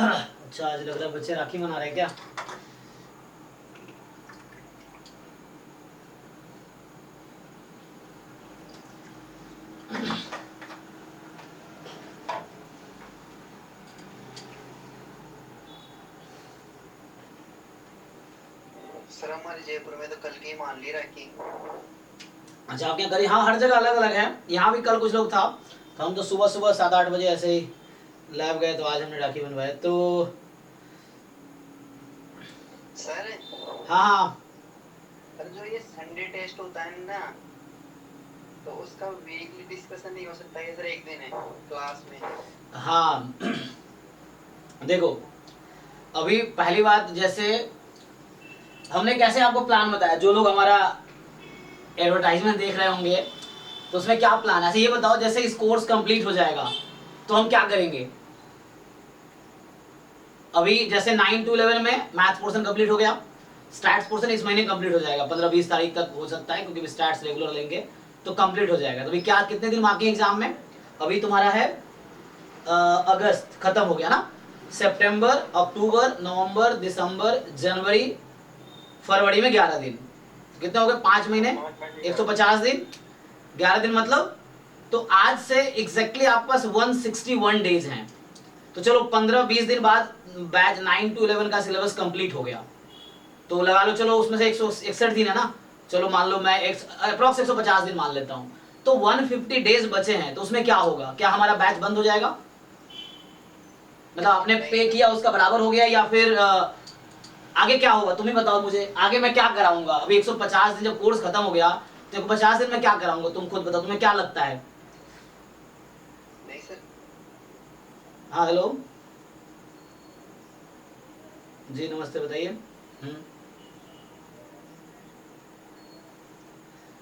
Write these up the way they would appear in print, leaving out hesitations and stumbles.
अच्छा, आज लग रहा है बच्चे राखी मना रहे हैं क्या? सर हमारे जयपुर में तो कल की मान ली राखी। अच्छा, आपके यहाँ करी? हाँ, हर जगह अलग अलग है। यहाँ भी कल कुछ लोग था, तो हम तो सुबह सुबह 7-8 बजे ऐसे ही लैब गए, तो आज हमने राखी बनवाए। तो सर हाँ हाँ सर जो ये संडे टेस्ट होता है ना, तो उसका वीकली डिस्कशन नहीं हो सकता है सर? एक दिन है क्लास में। हाँ देखो, अभी पहली बात, जैसे हमने कैसे आपको प्लान बताया, जो लोग हमारा एडवर्टाइजमेंट देख रहे होंगे तो उसमें क्या प्लान है, ऐसे ये बताओ। जैसे इस कोर्स कंप्लीट हो जाएगा तो हम क्या करेंगे? अभी जैसे 9 to 11 में मैथ पोर्शन कंप्लीट हो गया, स्टैट्स पोर्शन इस महीने कंप्लीट हो जाएगा, 15-20 तारीख तक हो सकता है, क्योंकि स्टैट्स रेगुलर लेंगे तो कंप्लीट हो जाएगा। तो अभी क्या, कितने दिन बाकी है एग्जाम में? अभी तुम्हारा है अगस्त खत्म हो गया ना, सितंबर, अक्टूबर, नवंबर, दिसंबर, जनवरी, फरवरी में 11 दिन, कितने हो गए? 5 महीने, 150 दिन, 11 दिन मतलब, तो आज से एग्जैक्टली आपके पास 161 डेज हैं। तो चलो 15-20 दिन बाद बैच 9 to 11 का सिलेबस कंप्लीट हो गया, तो लगा लो चलो उसमें से 161 दिन है ना, चलो मान लो मैं अप्रॉक्स 150 दिन मान लेता हूँ, तो 150 डेज बचे हैं। तो उसमें क्या होगा? क्या हमारा बैच बंद हो जाएगा? मतलब आपने पे किया उसका बराबर हो गया, या फिर आगे क्या होगा? तुम ही बताओ मुझे, आगे मैं क्या कराऊंगा? अभी 150 दिन जब कोर्स खत्म हो गया तो 150 दिन में क्या कराऊंगा? तुम खुद बताओ, तुम्हें क्या लगता है? नहीं सर। हाँ हेलो जी, नमस्ते, बताइए।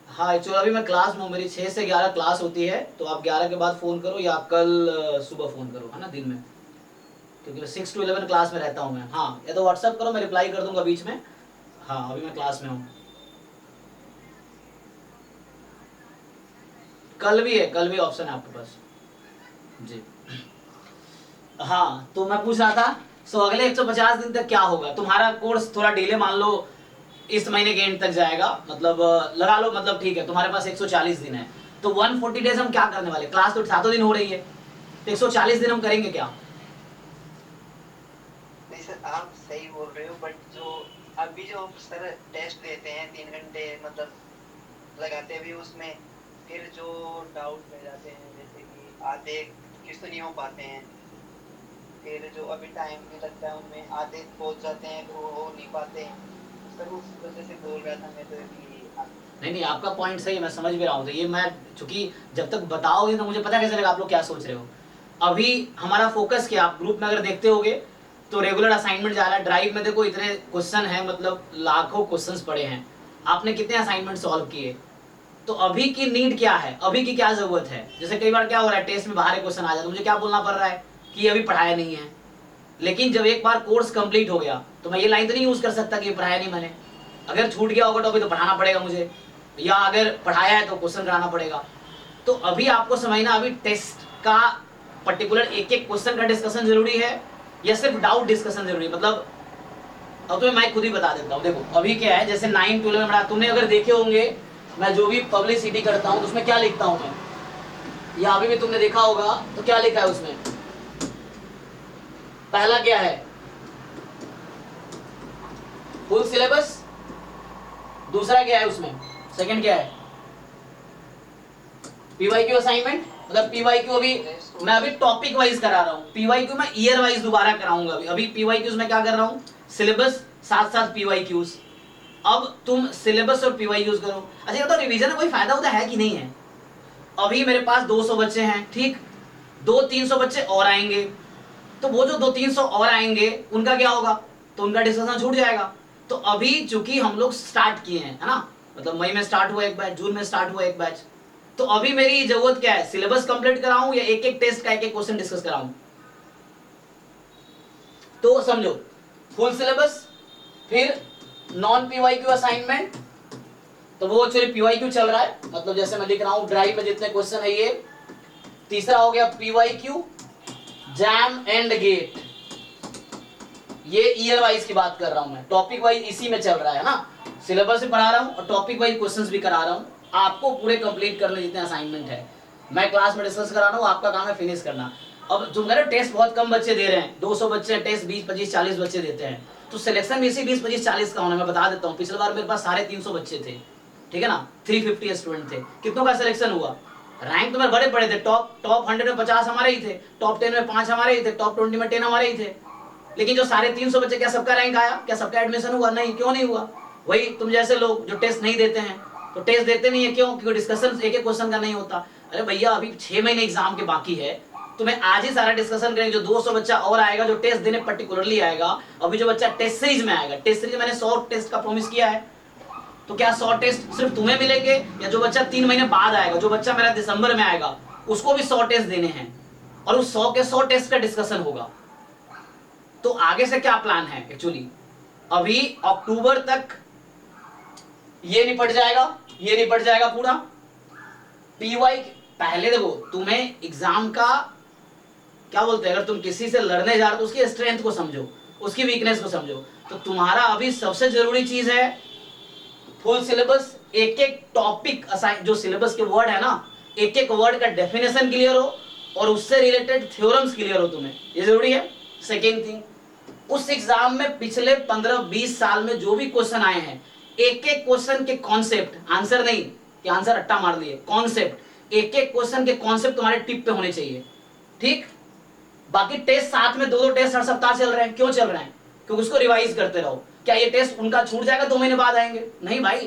हाँ एक्चुअली अभी मैं क्लास में हूँ, मेरी 6 से 11 क्लास होती है, तो आप 11 के बाद फ़ोन करो या कल सुबह फ़ोन करो, है ना, दिन में, क्योंकि मैं 6 to 11 क्लास में रहता हूँ मैं। हाँ, या तो व्हाट्सअप करो, मैं रिप्लाई कर दूंगा बीच में। हाँ, अभी मैं क्लास में हूँ। कल भी है, कल भी ऑप्शन है आपके पास जी। हाँ, तो मैं पूछ रहा था, सो अगले 150 दिन तक क्या होगा? तुम्हारा कोर्स थोड़ा डिले मान लो इस महीने के एंड तक जाएगा, मतलब लगा लो, मतलब ठीक है, तुम्हारे पास 140 दिन है, तो 140 डेज हम क्या करने वाले? क्लास तो 7 दिन हो रही है, तो 140 दिन हम करेंगे क्या? नहीं सर आप सही बोल रहे हो, बट जो अभी जो सर टेस्ट देते हैं 3 घंटे मतलब लगाते हैं, अभी उसमें फिर जो डाउट रह जाते हैं, जैसे कि आधे किस तो नहीं हो पाते हैं, फिर जो अभी टाइम भी लगता है उनमें आधे पहुंच जाते हैं तो वो हो नहीं पाते हैं। सर उस वजह से बोल रहा था मैं तो कि नहीं नहीं, आपका पॉइंट सही है, मैं समझ भी रहा हूँ। तो ये मैं, चूंकि जब तक बताओगे तो मुझे पता कैसे लगेगा आप लोग क्या सोच रहे हो। अभी हमारा फोकस क्या, आप ग्रुप में अगर देखते होगे तो रेगुलर असाइनमेंट जा रहा है। ड्राइव में देखो इतने क्वेश्चन है, मतलब लाखों क्वेश्चंस पड़े हैं, आपने कितने असाइनमेंट सॉल्व किए? तो अभी की नीड क्या है, अभी की क्या जरूरत है? जैसे कई बार क्या हो रहा है, टेस्ट में बाहर क्वेश्चन आ जाता है, मुझे क्या बोलना पड़ रहा है कि ये अभी पढ़ाया नहीं है। लेकिन जब एक बार कोर्स कंप्लीट हो गया तो मैं ये लाइन तो नहीं यूज कर सकता कि पढ़ाया नहीं मैंने। अगर छूट गया होगा टॉपिक तो पढ़ाना पड़ेगा मुझे, या अगर पढ़ाया है तो क्वेश्चन कराना पड़ेगा। तो अभी आपको समझना, अभी टेस्ट का पर्टिकुलर एक एक क्वेश्चन का डिस्कशन जरूरी है या सिर्फ डाउट डिस्कशन जरूरी है? मतलब अब तो मैं खुद ही बता देता हूँ। देखो अभी क्या है, जैसे 9 to 11 तुमने अगर देखे होंगे, मैं जो भी पब्लिसिटी करता हूँ उसमें क्या लिखता हूँ मैं, या अभी भी तुमने देखा होगा तो क्या लिखा है उसमें? पहला क्या है? Full syllabus. दूसरा क्या है उसमें? सेकंड क्या है? PYQ assignment. मतलब पीवाईक्यू अभी मैं अभी टॉपिक वाइज करा रहा हूँ, पीवाईक्यू मैं ईयर वाइज दोबारा कराऊंगा। अभी पीवाईक्यूज में क्या कर रहा हूँ, सिलेबस साथ साथ पीवाईक्यूज। अब तुम सिलेबस और पीवाईक्यूज करो। अच्छा तो रिवीजन में कोई फायदा होता है कि नहीं है? अभी मेरे पास 200 बच्चे हैं, ठीक, 200-300 बच्चे और आएंगे, तो वो जो 200-300 और आएंगे उनका क्या होगा? तो उनका डिस्कशन छूट जाएगा। तो अभी चूंकि हम लोग स्टार्ट किए हैं, है ना, मतलब मई में स्टार्ट हुआ एक बैच, जून में स्टार्ट हुआ एक बैच, तो अभी मेरी जरूरत क्या है, सिलेबस कंप्लीट कराऊं या एक एक टेस्ट का एक एक क्वेश्चन डिस्कस कराऊं? तो समझो, फुल सिलेबस, फिर नॉन पीवाईक्यू असाइनमेंट, तो वो एक्चुअली पीवाईक्यू चल रहा है, मतलब जैसे मैं लिख रहा हूं ड्राइव में जितने क्वेश्चन है ये। तीसरा हो गया पीवाईक्यू, जैम एंड गेट, ये ईयर वाइज की बात कर रहा हूं मैं, टॉपिक वाइज इसी में चल रहा है ना, सिलेबस भी पढ़ा रहा हूं और टॉपिक वाइज क्वेश्चंस भी करा रहा हूं, आपको पूरे कंप्लीट करने जितने असाइनमेंट है मैं क्लास में डिस्कस करा रहा हूं, आपका काम है फिनिश करना। अब तुम कह रहे हो टेस्ट बहुत कम बच्चे दे रहे हैं, 200 बच्चे टेस्ट 20 25 40 बच्चे देते हैं, तो सिलेक्शन भी इसी 20 25 40 का होना। मैं बता देता हूँ, पिछले बार मेरे पास 350 बच्चे थे, ठीक है ना, 350 स्टूडेंट थे, कितनों का सिलेक्शन हुआ? रैंक तो मेरे बड़े बड़े थे, टॉप 100 में 50 हमारे ही थे, टॉप 10 में 5 हमारे ही थे, टॉप 20 में 10 हमारे ही थे। लेकिन जो 350 बच्चे, क्या सबका रैंक आया? क्या सबका एडमिशन हुआ? नहीं। क्यों नहीं हुआ? वही तुम जैसे लोग जो टेस्ट नहीं देते हैं, तो टेस्ट देते नहीं है क्यों? क्योंकि डिस्कशन एक एक क्वेश्चन का नहीं होता। अरे भैया अभी 6 महीने एग्जाम के बाकी है, तुम्हें आज ही सारा डिस्कशन करेंगे। जो 200 बच्चा और आएगा जो टेस्ट देने पर्टिकुलरली आएगा, अभी जो बच्चा टेस्ट सीरीज में आएगा, टेस्ट सीरीज मैंने 100 टेस्ट का प्रॉमिस किया है, तो क्या 100 टेस्ट सिर्फ तुम्हें मिलेंगे, या जो बच्चा 3 महीने बाद आएगा, जो बच्चा मेरा दिसंबर में आएगा, उसको भी 100 टेस्ट देने हैं और उस 100 के 100 टेस्ट का डिस्कशन होगा। तो आगे से क्या प्लान है एक्चुअली, अभी अक्टूबर तक ये निपट जाएगा पूरा पीवाई। पहले देखो तुम्हें एग्जाम का क्या बोलते हैं, अगर तुम किसी से लड़ने जा रहे हो तो उसकी स्ट्रेंथ को समझो, उसकी वीकनेस को समझो। तो तुम्हारा अभी सबसे जरूरी चीज है फुल सिलेबस, एक एक टॉपिक असाइन, जो सिलेबस के वर्ड है ना, एक एक वर्ड का डेफिनेशन क्लियर हो और उससे रिलेटेड थ्योरम्स क्लियर हो, तुम्हें ये जरूरी है। सेकेंड थिंग, उस एग्जाम में पिछले 15-20 साल में जो भी क्वेश्चन आए हैं, एक एक क्वेश्चन के कॉन्सेप्ट, आंसर नहीं कि आंसर अट्टा मार लिए, कॉन्सेप्ट, एक एक क्वेश्चन के कॉन्सेप्ट तुम्हारे टिप पे होने चाहिए, ठीक। बाकी टेस्ट साथ में 2-2 टेस्ट हर सप्ताह चल रहे हैं, क्यों चल रहे हैं? क्योंकि उसको रिवाइज करते रहो। क्या ये टेस्ट उनका छूट जाएगा 2 महीने बाद आएंगे? नहीं भाई,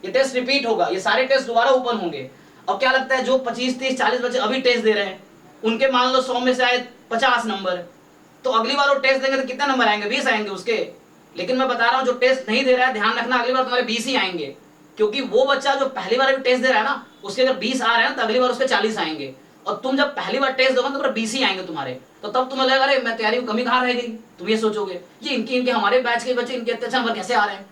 ये टेस्ट रिपीट होगा, ये सारे टेस्ट दोबारा ओपन होंगे। अब क्या लगता है जो 25 30 40 बच्चे अभी टेस्ट दे रहे हैं, उनके मान लो 100 में से आए 50 नंबर, तो अगली बार वो टेस्ट देंगे तो कितने नंबर आएंगे? 20 आएंगे उसके। लेकिन मैं बता रहा हूं जो टेस्ट नहीं दे रहा है, ध्यान रखना अगली बार तुम्हारे 20 ही आएंगे, क्योंकि वो बच्चा जो पहली बार भी टेस्ट दे रहा है ना, उसके अगर 20 आ रहे हैं तो अगली बार उसके 40 आएंगे, और तुम जब पहली बार टेस्ट दोगे तो 20 ही आएंगे तुम्हारे। तो तब तुम्हें लगेगा अरे मैं तैयारी में कमी कहाँ रह गई, तुम ये सोचोगे ये इनके हमारे बैच के बच्चे इनके इतने नंबर कैसे आ रहे हैं,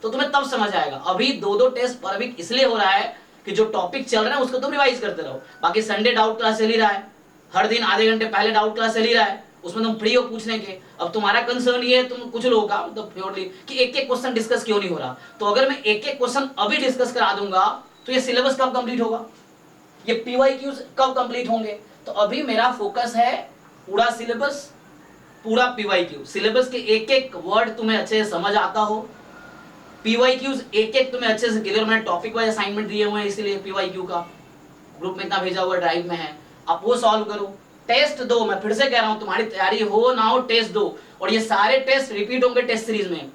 तो तुम्हें तब समझ आएगा। अभी 2-2 टेस्ट पर वीक इसलिए हो रहा है कि जो टॉपिक चल रहा है उसको तुम रिवाइज करते रहो। बाकी संडे डाउट क्लास चल ही रहा है, हर दिन आधे घंटे पहले डाउट क्लास चल ही रहा है, उसमें तुम फ्री हो पूछने के। अब तुम्हारा कंसर्न ये है, तुम कुछ लोगों का मतलब प्योरली कि एक एक क्वेश्चन डिस्कस क्यों नहीं हो रहा। तो अगर मैं एक एक क्वेश्चन अभी डिस्कस करा दूंगा तो ये सिलेबस कब कंप्लीट होगा, ये पीवाईक्यूज कब कंप्लीट होंगे? तो अभी मेरा फोकस है पूरा सिलेबस, पूरा पीवाईक्यू। सिलेबस के एक एक वर्ड तुम्हें अच्छे से समझ आता हो, पीवाईक्यूज एक एक तुम्हें अच्छे से क्लियर। मैंने टॉपिक वाइज असाइनमेंट दिए हुए हैं, इसीलिए पीवाईक्यू का ग्रुप में इतना भेजा हुआ ड्राइव में है, आप वो सॉल्व करो। टेस्ट दो, मैं फिर से कह रहा हूं, तुम्हारी तैयारी हो ना हो टेस्ट दो, और ये सारे टेस्ट रिपीट होंगे टेस्ट सीरीज में।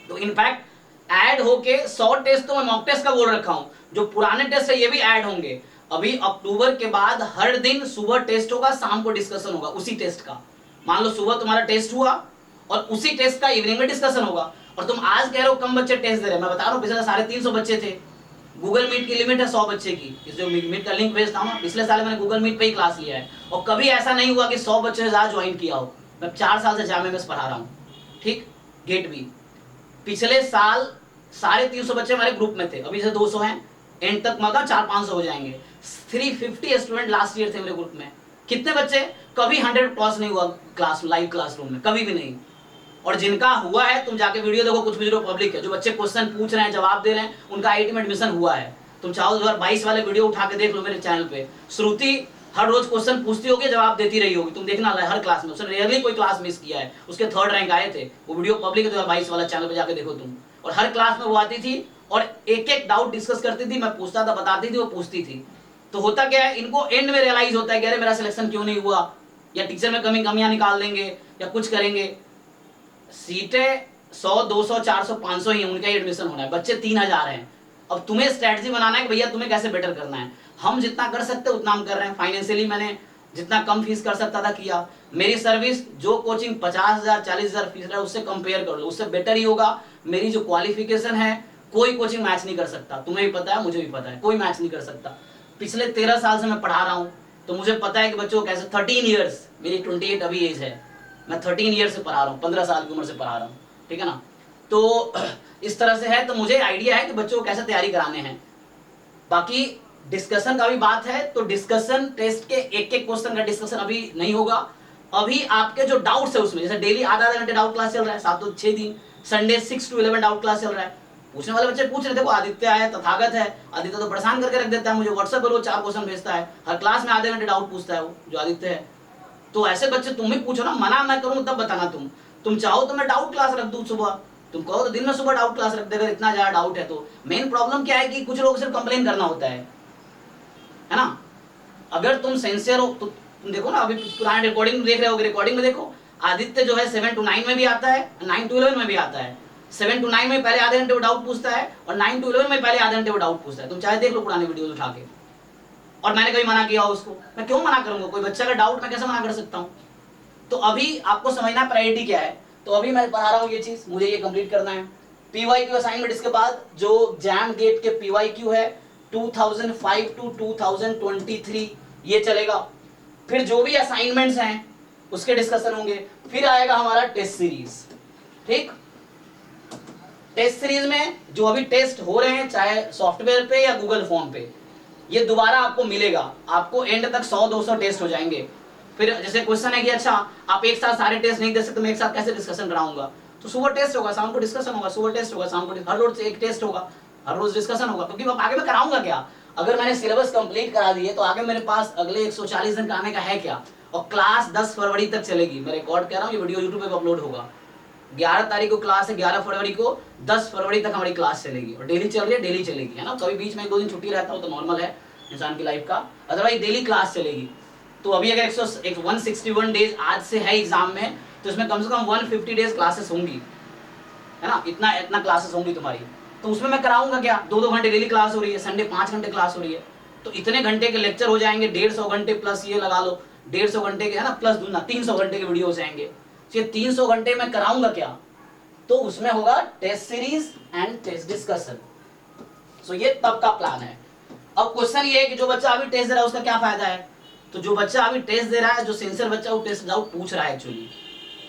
तो इनफैक्ट ऐड होके 100 टेस्ट तो मैं मॉक टेस्ट का बोल रखा हूं, जो पुराने टेस्ट है ये भी ऐड होंगे। अभी अक्टूबर के बाद हर दिन सुबह टेस्ट होगा, शाम को डिस्कशन होगा उसी टेस्ट का। मान लो सुबह तुम्हारा टेस्ट हुआ और उसी टेस्ट का इवनिंग में डिस्कशन होगा। और तुम आज कह रहे हो कम बच्चे टेस्ट दे रहे हैं, मैं बता रहा हूँ पिछले 350 बच्चे थे। गूगल मीट की लिमिट है 100 बच्चे की, इस जो मीट का लिंक भेजता हूँ, पिछले साल मैंने गूगल मीट पे ही क्लास लिया है, और कभी ऐसा नहीं हुआ कि 100 बच्चे से ज्यादा ज्वाइन किया हो। मैं 4 साल से जामे पढ़ा रहा हूँ, ठीक, गेट भी। पिछले साल 350 बच्चे हमारे ग्रुप में थे, अभी से 200 हैं, एंड तक मतलब 400-500 हो जाएंगे। 350 स्टूडेंट लास्ट ईयर थे मेरे ग्रुप में। कितने बच्चे? कभी 100 क्रॉस नहीं हुआ क्लास लाइव क्लासरूम में, कभी भी नहीं। और जिनका हुआ है तुम जाके वीडियो देखो, कुछ वीडियो पब्लिक है, जो बच्चे क्वेश्चन पूछ रहे हैं जवाब दे रहे हैं, उनका आईटी में एडमिशन हुआ है। तुम चाहो 2022 वाले वीडियो उठा के देख लो मेरे चैनल पे। श्रुति हर रोज क्वेश्चन पूछती होगी, जवाब देती रही होगी, तुम देखना हर क्लास में, उसने रेयरली कोई क्लास मिस किया है, उसके 3rd रैंक आए थे। वो वीडियो पब्लिक है 2022 वाला, चैनल पे जाके देखो तुम। और हर क्लास में वो आती थी और एक एक डाउट डिस्कस करती थी, मैं पूछता था, बताती थी, वो पूछती थी। तो होता क्या है, इनको एंड में रियलाइज होता है कि अरे मेरा सिलेक्शन क्यों नहीं हुआ, या टीचर में कमियां निकाल देंगे या कुछ करेंगे। सीटें 100 200 400 500 ही उनका ही एडमिशन होना है, बच्चे 3000 हैं। अब तुम्हें स्ट्रेटजी बनाना है कि भैया तुम्हें कैसे बेटर करना है। हम जितना कर सकते उतना हम कर रहे हैं। फाइनेंशियली मैंने जितना कम फीस कर सकता था किया। मेरी सर्विस जो कोचिंग 50,000 40,000 फीस है उससे कंपेयर कर लो, उससे बेटर ही होगा। मेरी जो क्वालिफिकेशन है कोई कोचिंग मैच नहीं कर सकता, तुम्हें भी पता है, मुझे भी पता है, कोई मैच नहीं कर सकता। पिछले 13 साल से मैं पढ़ा रहा हूँ, तो मुझे पता है कि बच्चों को कैसे 13 ईयर्स, मेरी 28 अभी एज है, मैं 13 ईयर से पढ़ा रहा हूँ, 15 साल की उम्र से पढ़ा रहा हूँ, ठीक है ना। तो इस तरह से है, तो मुझे आइडिया है कि बच्चों को कैसे तैयारी कराने हैं। बाकी डिस्कशन का भी बात है, तो डिस्कशन टेस्ट के एक एक क्वेश्चन का डिस्कशन अभी नहीं होगा। अभी आपके जो डाउट्स है उसमें, जैसे डेली आधा आधा घंटे डाउट क्लास चल रहा है 7 तो 6 दिन, संडे 6 to 11 डाउट क्लास चल रहा है। पूछने वाले बच्चे पूछ रहे थे, वो आदित्य है, तथागत है, आदित्य तो परेशान करके रख देता है मुझे, व्हाट्सएप पर वो 4 क्वेश्चन भेजता है, हर क्लास में आधे घंटे डाउट पूछता है वो जो आदित्य है। तो ऐसे बच्चे तुम ही पूछो ना, मना मैं करूँ तब बताना। तुम चाहो तो मैं डाउट क्लास रख दूं सुबह, तुम कहो तो दिन में सुबह डाउट क्लास रख दे अगर इतना ज्यादा डाउट है तो। मेन प्रॉब्लम क्या है कि कुछ लोग सिर्फ कंप्लेन करना होता है ना। अगर तुम सिंसियर हो तो तुम देखो ना, अभी पुराने रिकॉर्डिंग देख रहे हो, रिकॉर्डिंग में देखो आदित्य जो है 7 to 9 में भी आता है, 9 to 11 में भी आता है। 7 to 9 में पहले आधे घंटे वो डाउट पूछता है और 9 to 11 में पहले आधे घंटे वो डाउट पूछता है। तुम चाहे देख लो पुराने वीडियोस उठा के। और मैंने कभी मना किया उसको? मैं क्यों मना करूंगा? कोई बच्चा का डाउट मैं कैसे मना कर सकता हूँ? तो अभी आपको समझना प्रायोरिटी क्या है। तो अभी मैं पढ़ा रहा हूँ ये चीज, मुझे ये कंप्लीट करना है। पीवाईक्यू असाइनमेंट, इसके बाद जो जैम गेट के पीवाईक्यू है 2005 to 2023 ये चलेगा। फिर जो भी असाइनमेंट्स हैं उसके डिस्कशन होंगे। फिर आएगा हमारा टेस्ट सीरीज। ठीक, टेस्ट सीरीज में जो अभी टेस्ट हो रहे हैं चाहे सॉफ्टवेयर पे या गूगल फॉर्म पे, ये दोबारा आपको मिलेगा। आपको एंड तक 100-200 टेस्ट हो जाएंगे। फिर जैसे क्वेश्चन है कि अच्छा आप एक साथ सारे टेस्ट नहीं दे सकते, मैं एक साथ कैसे डिस्कशन कराऊंगा? तो सुबह टेस्ट होगा, शाम को डिस्कशन होगा, सुबह टेस्ट होगा, शाम को हर रोज एक टेस्ट होगा, हर रोज डिस्कशन होगा। क्योंकि आगे मैं कराऊंगा क्या? अगर मैंने सिलेबस कंप्लीट करा दिए तो आगे मेरे पास अगले 140 दिन का आने का है क्या? और क्लास 10 फरवरी तक चलेगी। मैं रिकॉर्ड कर रहा हूँ, ये वीडियो यूट्यूब पे अपलोड होगा। 11 तारीख को क्लास है, 11 फरवरी को, 10 फरवरी तक हमारी क्लास चलेगी और डेली चल रही है, डेली चलेगी, है ना। कभी बीच में 1-2 दिन छुट्टी रहता हो तो नॉर्मल है इंसान की लाइफ का, अदरवाइज डेली क्लास चलेगी। तो अभी अगर 161 डेज आज से है एग्जाम में, तो इसमें कम से कम 150 डेज क्लासेस होंगी, है ना। इतना क्लासेस होंगी तुम्हारी। तो उसमें मैं कराऊंगा क्या? 2-2 घंटे डेली क्लास हो रही है, संडे 5 घंटे क्लास हो रही है, तो इतने घंटे के लेक्चर हो जाएंगे। 150 घंटे प्लस ये लगा लो 150 घंटे के, है ना, प्लस दूना 300 घंटे के वीडियो आएंगे। तो ये 300 घंटे में कराऊंगा क्या? तो उसमें होगा test series and test discussion. So ये तब का प्लान है। अब क्वेश्चन ये है कि जो बच्चा अभी टेस्ट दे रहा है उसका क्या फायदा है? तो जो बच्चा अभी टेस्ट दे रहा है, जो सिंसियर बच्चा वो टेस्ट डाउट पूछ रहा है एक्चुअली।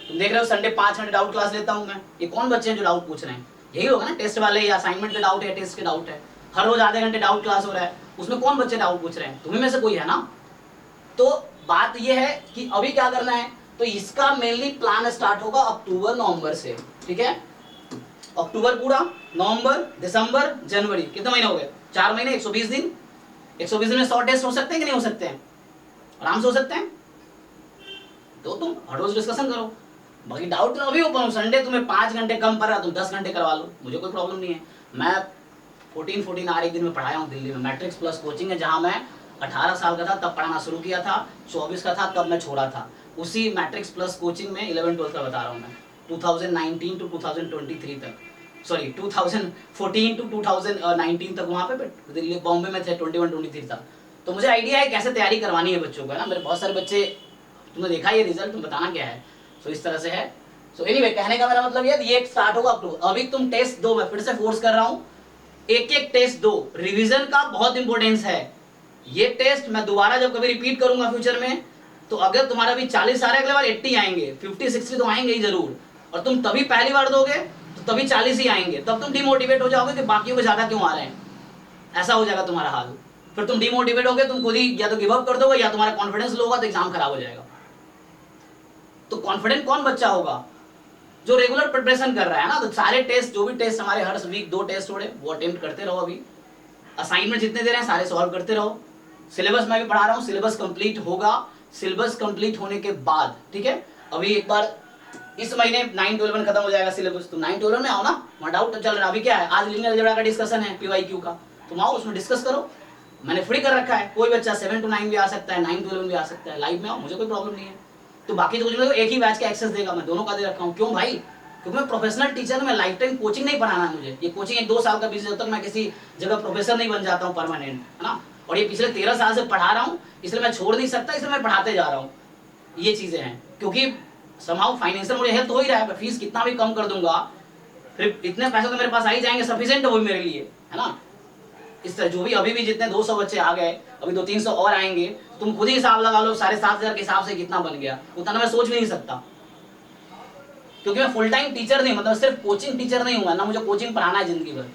तुम देख रहे हो संडे 5 घंटे डाउट क्लास लेता हूं मैं, ये कौन बच्चे हैं जो डाउट पूछ रहे हैं? यही होगा ना, टेस्ट वाले या असाइनमेंट के डाउट है, टेस्ट के डाउट है। हर रोज आधे घंटे डाउट क्लास हो रहा है, उसमें कौन बच्चे डाउट पूछ रहे हैं? तुम्हें में से कोई है ना। तो बात यह है कि अभी क्या करना है, तो इसका मेनली प्लान स्टार्ट होगा अक्टूबर नवंबर से। ठीक है, अक्टूबर पूरा, नवंबर, दिसंबर, जनवरी, कितने महीने हो गए? 4 महीने, 120 दिन। 120 दिन में 100 टेस्ट हो सकते हैं कि नहीं हो सकते हैं? आराम से हो सकते हैं। तो तुम हर रोज डिस्कशन करो। बाकी डाउट तो अभी ओपन हो, संडे तुम्हें 5 घंटे कम पड़ रहा, तुम 10 घंटे करवा लो, मुझे कोई प्रॉब्लम नहीं है। मैं 14 आवर एक दिन में पढ़ाया हूँ दिल्ली में। मैट्रिक्स प्लस कोचिंग है, जहाँ मैं 18 साल का था तब पढ़ाना शुरू किया था, 24 का था तब मैं छोड़ा था। उसी मैट्रिक्स प्लस कोचिंग में 11-12 का बता रहा हूँ मैं, 2019 to 2023 तक, सॉरी 2014 to 2019 तक वहाँ पे दिल्ली बॉम्बे में थे, 21-23 तक। तो मुझे आइडिया है कैसे तैयारी करवानी है बच्चों को, है ना। मेरे बहुत सारे बच्चे, तुमने देखा ये रिजल्ट, तुम बताना क्या है। सो इस तरह से है। सो एनीवे, कहने का मेरा मतलब ये स्टार्ट होगा अक्टूबर। अभी तुम टेस्ट दो, मैं फिर से फोर्स कर रहा हूँ, एक टेस्ट दो। रिवीजन का बहुत इंपॉर्टेंस है। ये टेस्ट मैं दोबारा जब कभी रिपीट करूंगा फ्यूचर में, तो अगर तुम्हारा भी 40 आ रहा है, अगले बार 80 आएंगे, 50-60 तो आएंगे ही जरूर। और तुम तभी पहली बार दोगे तो तभी 40 ही आएंगे, तब तुम डिमोटिवेट हो जाओगे कि बाकियों को ज्यादा क्यों आ रहे हैं, ऐसा हो जाएगा तुम्हारा हाल। फिर तुम डिमोटिवेट होगे, तुम खुद ही या तो गिव अप कर दोगे, या तुम्हारा कॉन्फिडेंस लो होगा तो एग्जाम खराब हो जाएगा। तो कॉन्फिडेंट कौन बच्चा होगा? जो रेगुलर प्रिपरेशन कर रहा है ना। तो सारे टेस्ट, जो भी टेस्ट हमारे हर वीक 2 टेस्ट हो रहे, वो अटेम्प्ट करते रहो। अभी असाइनमेंट जितने दे रहे हैं सारे सॉल्व करते रहो। सिलेबस मैं भी पढ़ा रहा हूँ, सिलेबस कंप्लीट होगा। सिलेबस कंप्लीट होने के बाद, ठीक है, अभी एक बार इस महीने 9 to 11 खत्म हो जाएगा सिलेबस, तो 9 to 11 में आओ ना। वहाँ डाउट चल रहा है अभी क्या है, आज लीनियर अलजेब्रा का डिस्कशन है, पीवाईक्यू का, तुम आओ उसमें डिस्कस करो। मैंने फ्री कर रखा है, कोई बच्चा 7 to 9 भी आ सकता है, 9 to 11 भी आ सकता है, लाइव में आओ, मुझे कोई प्रॉब्लम नहीं है। तो बाकी तो कुछ एक ही बैच का एक्सेस देगा, मैं दोनों का दे रखा हूँ। क्यों भाई? क्योंकि मैं प्रोफेशनल टीचर, मैं लाइफ टाइम कोचिंग नहीं पढ़ाना है मुझे। ये कोचिंग 1-2 साल का बिजनेस, जब तक मैं किसी जगह प्रोफेसर नहीं बन जाता हूँ परमानेंट, है ना। और ये पिछले 13 साल से पढ़ा रहा हूँ, इसलिए मैं छोड़ नहीं सकता, इसलिए मैं पढ़ाते जा रहा हूँ। ये चीजें हैं, क्योंकि समहाउ फाइनेंशियल मुझे हेल्प हो ही रहा है। फीस कितना भी कम कर दूंगा, फिर इतने पैसे तो मेरे पास आ ही जाएंगे, सफिशिएंट है वो मेरे लिए, है ना। इस तरह जो भी अभी भी जितने 200 बच्चे आ गए, अभी 200-300 और आएंगे, तुम खुद ही हिसाब लगा लो, 7,500 के हिसाब से कितना बन गया, उतना मैं सोच भी नहीं सकता। क्योंकि मैं फुल टाइम टीचर नहीं, मतलब सिर्फ कोचिंग टीचर नहीं हुआ ना, मुझे कोचिंग पढ़ाना है जिंदगी भर।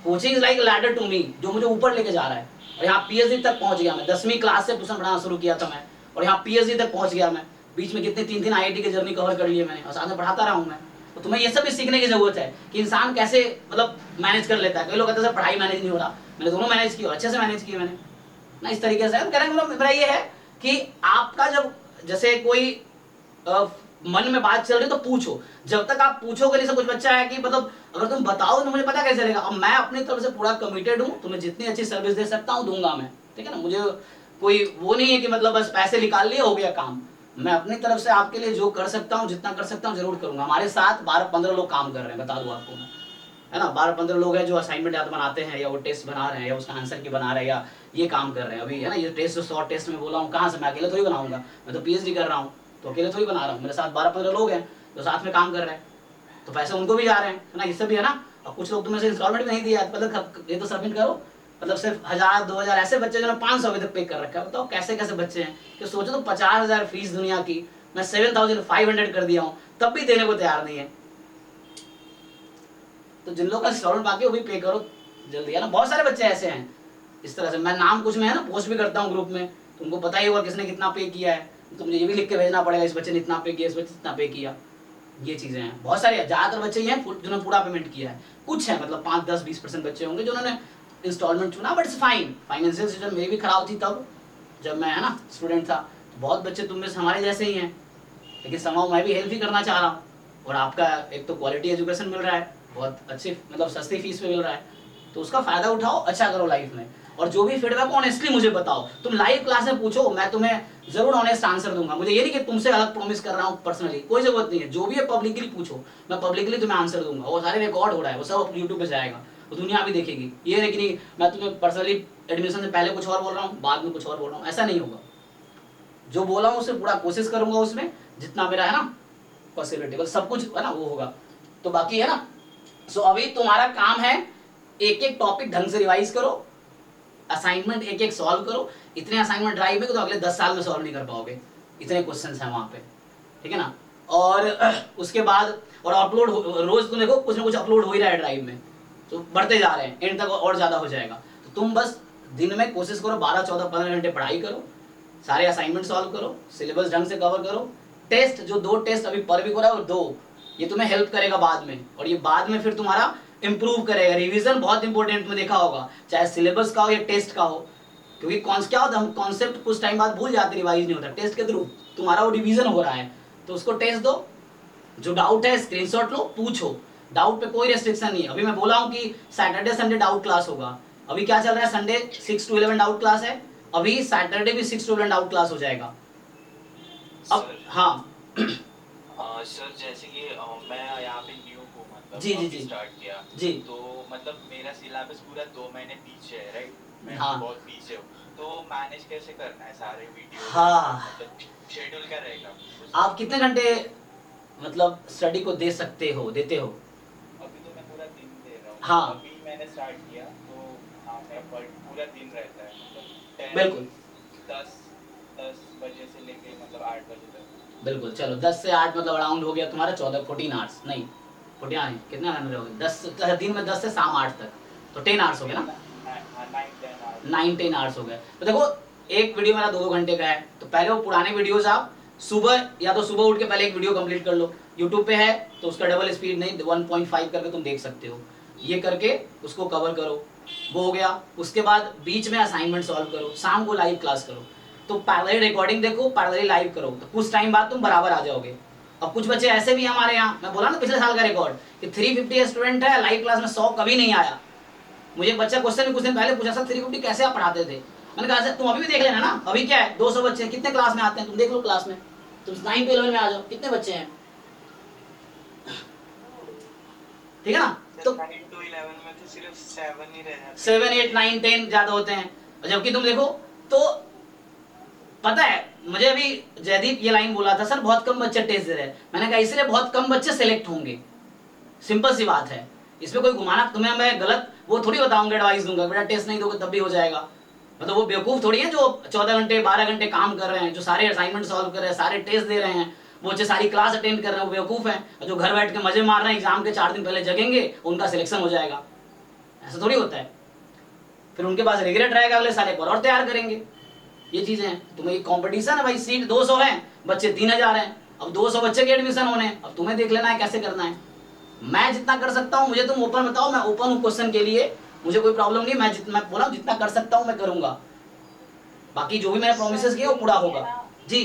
Coaching is like ladder to me, जो मुझे ऊपर लेके जा रहा है। और यहाँ पीएचडी तक पहुंच गया मैं, 10वीं क्लास से ट्यूशन पढ़ाना शुरू किया था मैं, और यहाँ पीएचडी तक पहुंच गया मैं। बीच में कितने 3 आईआईटी की जर्नी कवर कर लिए मैंने और साथ में पढ़ाता रहा हूँ मैं। तो तुम्हें ये सब भी सीखने की जरूरत है कि इंसान कैसे मतलब मैनेज कर लेता है। कई लोग कहते हैं सर पढ़ाई मैनेज नहीं हो रहा, मैंने दोनों मैनेज किया, अच्छे से मैनेज किए मैंने ना, इस तरीके से। कहने का मतलब मेरा ये है कि आपका जब जैसे कोई मन में बात चल रही तो पूछो, जब तक आप पूछोगे नहीं। से कुछ बच्चा है कि मतलब अगर तुम बताओ तो मुझे पता कैसे चलेगा। अब मैं अपनी तरफ से पूरा कमिटेड हूँ, तुम्हें जितनी अच्छी सर्विस दे सकता हूँ दूंगा मैं, ठीक है ना। मुझे कोई वो नहीं है कि मतलब बस पैसे निकाल लिए हो गया काम। मैं अपनी तरफ से आपके लिए जो कर सकता हूँ, जितना कर सकता हूँ जरूर करूंगा। हमारे साथ 12-15 लोग काम कर रहे हैं, बता दूं आपको मैं, है ना। 12-15 लोग हैं जो असाइनमेंट या तो बनाते हैं या वो टेस्ट बना रहे हैं या उसका आंसर की बना रहे हैं या ये काम कर रहे हैं अभी, है ना। ये टेस्ट जो 100 टेस्ट में बोला हूँ, कहाँ से मैं अकेले थोड़ी बनाऊंगा, मैं तो पीएचडी कर रहा हूँ तो अकेले थोड़ी बना रहा हूँ। मेरे साथ 12-15 लोग हैं जो साथ में काम कर रहे हैं, तो पैसे उनको भी जा रहे हैं, है ना। इससे भी है ना। और कुछ लोग तुम्हें से इंस्टॉलमेंट भी नहीं दिया, मतलब ये तो सबमिट करो, मतलब सिर्फ 1000-2000 ऐसे बच्चे जो 500 अभी तक पे कर रखा है। बताओ कैसे कैसे बच्चे हैं कि सोचो तो 50,000 फीस दुनिया की, मैं 7,500 कर दिया हूँ, तब भी देने को तैयार नहीं है। तो जिन लोगों का इंस्टॉलमेंट बाकी वो भी पे करो जल्दी, है ना। बहुत सारे बच्चे ऐसे हैं इस तरह से, मैं नाम कुछ में है ना पोस्ट भी करता हूँ ग्रुप में, तुमको पता ही होगा किसने कितना पे किया है, तो मुझे ये भी लिख के भेजना पड़ेगा इस बच्चे ने इतना पे किया, इस बच्चे ने इतना पे किया। ये चीजें हैं, बहुत सारे, ज्यादातर बच्चे ही हैं जिन्होंने पूरा पेमेंट किया है। कुछ है मतलब 5-10-20% बच्चे होंगे जिन्होंने इंस्टॉलमेंट चुना, but it's fine. Financial system मेरी भी खराब थी तब जब मैं, है ना, स्टूडेंट था। बहुत बच्चे तुम में से हमारे जैसे ही हैं, लेकिन समाव मैं भी हेल्प ही करना चाह रहा हूँ। और आपका एक तो क्वालिटी एजुकेशन मिल रहा है, बहुत अच्छी मतलब सस्ती फीस पे मिल रहा है, तो उसका फायदा उठाओ, अच्छा करो लाइफ में। और जो भी फीडबैक ऑनेस्टली मुझे बताओ, तुम लाइव क्लास में पूछो, मैं तुम्हें जरूर ऑनेस्ट आंसर दूंगा। मुझे ये नहीं कि तुमसे अलग प्रॉमिस कर रहा हूँ पर्सनली, कोई जरूरत नहीं है। जो भी है पब्लिकली पूछो, मैं पब्लिकली तुम्हें आंसर दूंगा। वो सारे रिकॉर्ड हो रहा है, वो सब यूट्यूब पे जाएगा, वो दुनिया भी देखेगी। ये है कि नहीं मैं तुम्हें पर्सनली एडमिशन से पहले कुछ और बोल रहा हूँ, बाद में कुछ और बोल रहा हूँ, ऐसा नहीं होगा। जो बोला हूँ उससे पूरा कोशिश करूंगा, उसमें जितना मेरा है ना पॉसिबिलिटी, सब कुछ है ना वो होगा। तो बाकी है ना, सो अभी तुम्हारा काम है एक एक टॉपिक ढंग से रिवाइज करो, असाइनमेंट एक एक सॉल्व करो। इतने असाइनमेंट ड्राइव में तो अगले 10 साल में सॉल्व नहीं कर पाओगे, इतने क्वेश्चंस हैं वहां पे, ठीक है ना। और उसके बाद और अपलोड रोज तुम देखो कुछ ना कुछ अपलोड हो ही रहा है ड्राइव में, तो बढ़ते जा रहे हैं, एंड तक और ज्यादा हो जाएगा। तो तुम बस दिन में कोशिश करो 12-14-15 घंटे पढ़ाई करो, सारे असाइनमेंट सॉल्व करो, सिलेबस ढंग से कवर करो। टेस्ट जो 2 टेस्ट अभी पर वीक हो रहा है वो 2, ये तुम्हें हेल्प करेगा बाद में, और ये बाद में फिर तुम्हारा इंप्रूव करेगा। रिवीजन बहुत इंपॉर्टेंट में देखा होगा, चाहे सिलेबस का हो या टेस्ट का हो, क्योंकि क्या होता है हम कॉन्सेप्ट कुछ टाइम बाद भूल जाते, रिवाइज नहीं होता। टेस्ट के थ्रू तुम्हारा वो रिवीजन हो रहा है, तो उसको टेस्ट दो, जो डाउट है स्क्रीनशॉट लो, पूछो। डाउट पे कोई रेस्ट्रिक्शन नहीं है। अभी मैं बोला हूँ कि सैटरडे संडे डाउट क्लास होगा, अभी क्या चल रहा है, संडे 6 to 11 डाउट क्लास है, अभी सैटरडे भी 6 to 11 डाउट क्लास हो जाएगा। अब हाँ सर जैसे कि मैं यहाँ पे न्यू हूँ, मतलब जी जी जी स्टार्ट किया जी, तो मतलब मेरा सिलेबस पूरा 2 महीने पीछे है, राइट। मैं हाँ बहुत पीछे हूँ, तो मैनेज कैसे करना है सारे वीडियो, हाँ। मतलब शेड्यूल क्या रहेगा? आप कितने घंटे मतलब स्टडी को दे सकते हो, देते हो? अभी तो मैं पूरा दिन दे रहा हूँ। हाँ अभी मैंने स्टार्ट किया तो हाँ मेरा पूरा दिन रहता है, मतलब बिल्कुल 10 बजे से लेके मतलब 8 बजे तक। बिल्कुल। चलो 10 से 8 मतलब अराउंड हो गया तुम्हारा 14 आवर्स, नहीं 14 नहीं, कितने घंटे हो गए, 10 दिन में 10 से शाम 8 तक, तो 10 आवर्स हो गए ना, 9-10 आवर्स हो गए। तो देखो एक वीडियो मेरा 2 घंटे का है, तो पहले वो पुराने वीडियोस आप सुबह या तो सुबह उठ के पहले एक वीडियो कंप्लीट कर लो, यूट्यूब पे है तो उसका डबल स्पीड नहीं 1.5 करके तुम देख सकते हो, ये करके उसको कवर करो, वो हो गया। उसके बाद बीच में असाइनमेंट सॉल्व करो, शाम को लाइव क्लास करो। तो पैरेलल रिकॉर्डिंग देखो, पैरेलल लाइव करो, तो कुछ टाइम बाद तुम बराबर आ जाओगे। अब कुछ बच्चे ऐसे भी हमारे यहाँ, मैं बोला ना पिछले साल का रिकॉर्ड कि 350 स्टूडेंट है, लाइव क्लास में 100 कभी नहीं आया। मुझे एक बच्चा क्वेश्चन भी कुछ दिन पहले पूछा, सर 350 कैसे आप पढ़ाते थे? मैंने कहा सर तुम अभी भी देख लेना ना, अभी क्या है 200 बच्चे कितने क्लास में आते हैं, तुम देख लो क्लास में, तुम 9 to 11 में आ जाओ, कितने बच्चे हैं, ठीक है ना। तो 9 to 11 में तो सिर्फ 7 ही रहे, 7, 8, 9, 10 ज्यादा होते हैं। जबकि तुम देखो तो पता है मुझे अभी जयदीप ये लाइन बोला था, सर बहुत कम बच्चे टेस्ट दे रहे हैं। मैंने कहा इसलिए बहुत कम बच्चे सेलेक्ट होंगे, सिंपल सी बात है, इसमें कोई घुमाना, तुम्हें मैं गलत वो थोड़ी बताऊंगा, एडवाइस दूंगा बेटा टेस्ट नहीं दोगे तब भी हो जाएगा। मतलब वो बेवकूफ थोड़ी है जो 14 घंटे 12 घंटे काम कर रहे हैं, जो सारे असाइनमेंट सॉल्व कर रहे हैं, सारे टेस्ट दे रहे हैं, वो बच्चे सारी क्लास अटेंड कर रहे हैं, वो बेवकूफ है। और जो घर बैठ के मजे मार रहे हैं, एग्जाम के 4 दिन पहले जगेंगे, उनका सिलेक्शन हो जाएगा, ऐसा थोड़ी होता है। फिर उनके पास रिग्रेट रहेगा, अगले साल एक और तैयार करेंगे। ये चीजें हैं, तुम्हें कंपटीशन है भाई, सीट 200 है, बच्चे 3000 हैं, अब 200 बच्चे के एडमिशन होने हैं, अब तुम्हें देख लेना है कैसे करना है। मैं जितना कर सकता हूँ मुझे तुम ओपन बताओ, मैं ओपन हूँ क्वेश्चन के लिए, मुझे कोई प्रॉब्लम नहीं, मैं जितना बोला जितना कर सकता हूँ मैं करूंगा, बाकी जो भी मैंने प्रोमिस किया वो पूरा होगा। जी